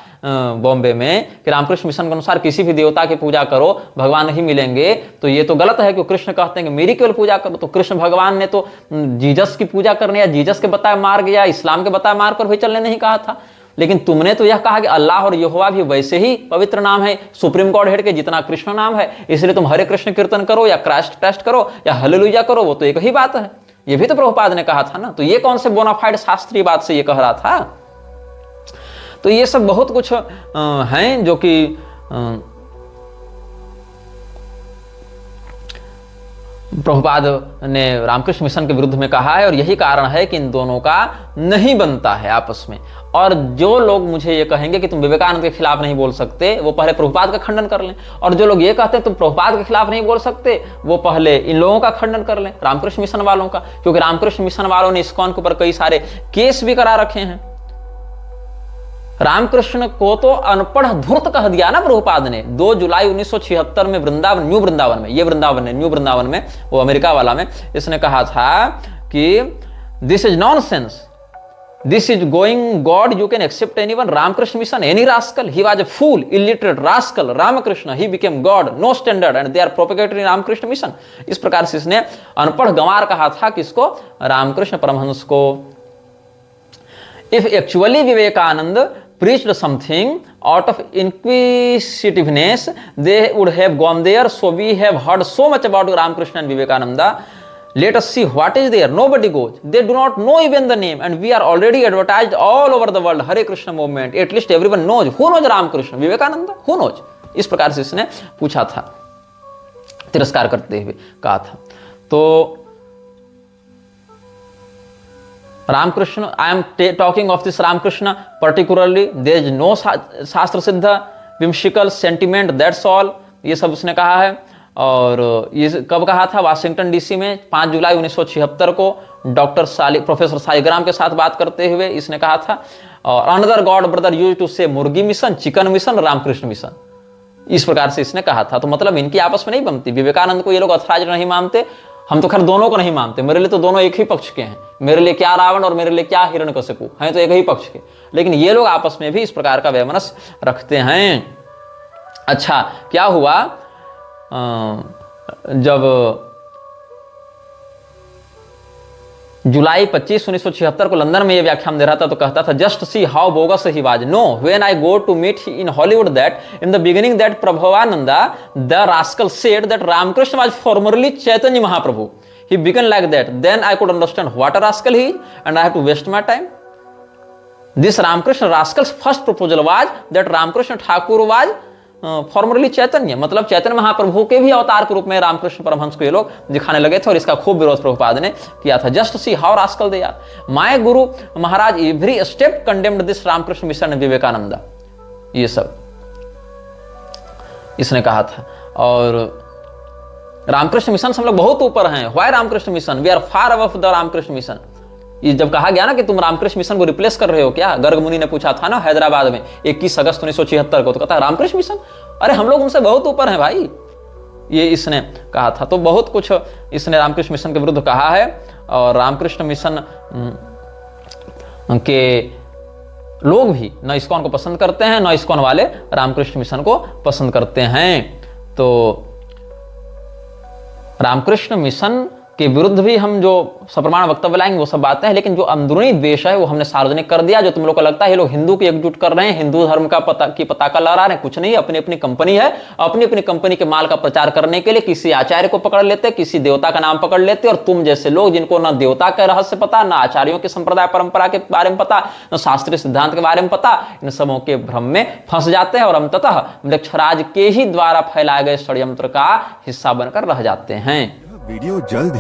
बॉम्बे में कि रामकृष्ण मिशन के अनुसार किसी भी देवता की पूजा करो, भगवान नहीं मिलेंगे, तो ये तो गलत है। कि कृष्ण कहते हैं कि मेरी केवल पूजा करो, तो कृष्ण भगवान ने तो जीसस की पूजा करने या जीसस के बताए मार्ग या इस्लाम के बताए मार्ग पर भी चलने नहीं कहा था। लेकिन तुमने तो यह कहा कि अल्लाह और यहोवा भी वैसे ही पवित्र नाम है सुप्रीम गॉड हेड के जितना कृष्ण नाम है, इसलिए तुम हरे कृष्ण कीर्तन करो या क्राइस्ट टेस्ट करो या हालेलुया करो, वो तो एक ही बात है। ये भी तो प्रभुपाद ने कहा था ना। तो ये कौन से बोनाफाइड शास्त्रीय बात से ये कह रहा था? तो ये सब बहुत कुछ हैं जो कि प्रभुपाद ने रामकृष्ण मिशन के विरुद्ध में कहा है, और यही कारण है कि इन दोनों का नहीं बनता है आपस में। और जो लोग मुझे ये कहेंगे कि तुम विवेकानंद के खिलाफ नहीं बोल सकते, वो पहले प्रभुपाद का खंडन कर लें, और जो लोग ये कहते हैं तुम प्रभुपाद के खिलाफ नहीं बोल सकते, वो पहले इन लोगों का खंडन कर लें, रामकृष्ण मिशन वालों का। क्योंकि रामकृष्ण मिशन वालों ने इस्कॉन के ऊपर कई सारे केस भी करा रखे हैं। रामकृष्ण को तो अनपढ़ धूर्त कह दिया ना प्रभुपाद ने। 2 जुलाई 1976 में वृंदावन, न्यू वृंदावन में, ये वृंदावन है, न्यू वृंदावन में, वो अमेरिका वाला में, इसने कहा था कि this is nonsense, this is going God, you can accept anyone, Ramakrishna Mission any rascal, he was a fool, illiterate rascal, Ramakrishna he became God, no standard and they are propagating Ramakrishna Mission. इस प्रकार से इसने अनपढ़ गंवार कहा था किसको? रामकृष्ण परमहंस को। If actually Vivekanand preached something out of inquisitiveness, they would have gone there. So we have heard so much about Ramakrishna and Vivekananda. Let us see what is there. Nobody goes. They do not know even the name, and we are already advertised all over the world. Hare Krishna movement. At least everyone knows. Who knows Ramakrishna? Vivekananda? Who knows? इस प्रकार से इसने पूछा था, तिरस्कार करते हुए कहा था। तो Ramakrishna, I am talking of this Ramakrishna particularly. There is no शास्त्र सिद्ध whimsical sentiment, that's all. ये सब उसने कहा है। और ये कब कहा था? वाशिंगटन डीसी में 5 जुलाई 1976 को प्रोफेसर सालिग्राम के साथ बात करते हुए इसने कहा था। और another God brother used to say मुर्गी Mission, chicken Mission, Ramakrishna Mission, इस प्रकार से इसने कहा था। तो मतलब इनकी आपस में नहीं बनती। विवेकानंद को ये लोग अथराज नहीं मानते, हम तो खैर दोनों को नहीं मानते। मेरे लिए तो दोनों एक ही पक्ष के हैं। मेरे लिए क्या रावण और मेरे लिए क्या हिरण्यकशिपु हैं, तो एक ही पक्ष के। लेकिन ये लोग आपस में भी इस प्रकार का वैमनस्य रखते हैं। अच्छा, क्या हुआ जब जुलाई 25, 1976 को लंदन में ये व्याख्यान दे रहा था, तो कहता था just see how bogus he was. No, when I go to meet in Hollywood that in the beginning that Prabhavananda the rascal said that Ramakrishna was formerly Chaitanya Mahaprabhu, he began like that, then I could understand what a rascal he is and I have to waste my time. This Ramakrishna rascal's first proposal was that Ramakrishna Thakur was formerly Chaitanya, मतलब चैतन्य महाप्रभु के भी अवतार के रूप में रामकृष्ण परमहंस को ये लोग दिखाने लगे थे। और इसका खूब विरोध प्रभुपाद ने किया था। Just see how rascal they are. My guru Maharaj every step condemned this Ramakrishna mission and Vivekananda, ये सब इसने कहा था। और रामकृष्ण मिशन से हम लोग बहुत ऊपर हैं। Why Ramakrishna Mission? We are far above the Ramakrishna Mission. ये जब कहा गया ना कि तुम रामकृष्ण मिशन को रिप्लेस कर रहे हो क्या, गर्ग मुनि ने पूछा था ना हैदराबाद में 21 अगस्त 1976 को, तो कहता है रामकृष्ण मिशन, अरे हम लोग उनसे बहुत ऊपर हैं भाई, ये इसने कहा था। तो बहुत कुछ इसने रामकृष्ण मिशन के विरुद्ध कहा है। और रामकृष्ण मिशन के लोग भी न इस्कॉन को पसंद करते हैं, न इस्कॉन वाले रामकृष्ण मिशन को पसंद करते हैं। तो रामकृष्ण मिशन के विरुद्ध भी हम जो सप्रमाण वक्तव्य लाएंगे वो सब बातें हैं, लेकिन जो अंदरूनी द्वेष है वो हमने सार्वजनिक कर दिया। जो तुम लोग को लगता है ये लोग हिंदू की एकजुट कर रहे हैं, हिंदू धर्म का पताका लहरा रहे हैं, कुछ नहीं। अपनी अपनी कंपनी है, अपनी अपनी कंपनी के माल का प्रचार करने के लिए किसी आचार्य को पकड़ लेते, किसी देवता का नाम पकड़ लेते, और तुम जैसे लोग जिनको ना देवता का रहस्य पता, ना आचार्यों के संप्रदाय परंपरा के बारे में पता, ना शास्त्रीय सिद्धांत के बारे में पता, इन सबों के भ्रम में फंस जाते हैं और अंततः मृक्षराज के ही द्वारा फैलाए गए षड्यंत्र का हिस्सा बनकर रह जाते हैं। वीडियो जल्द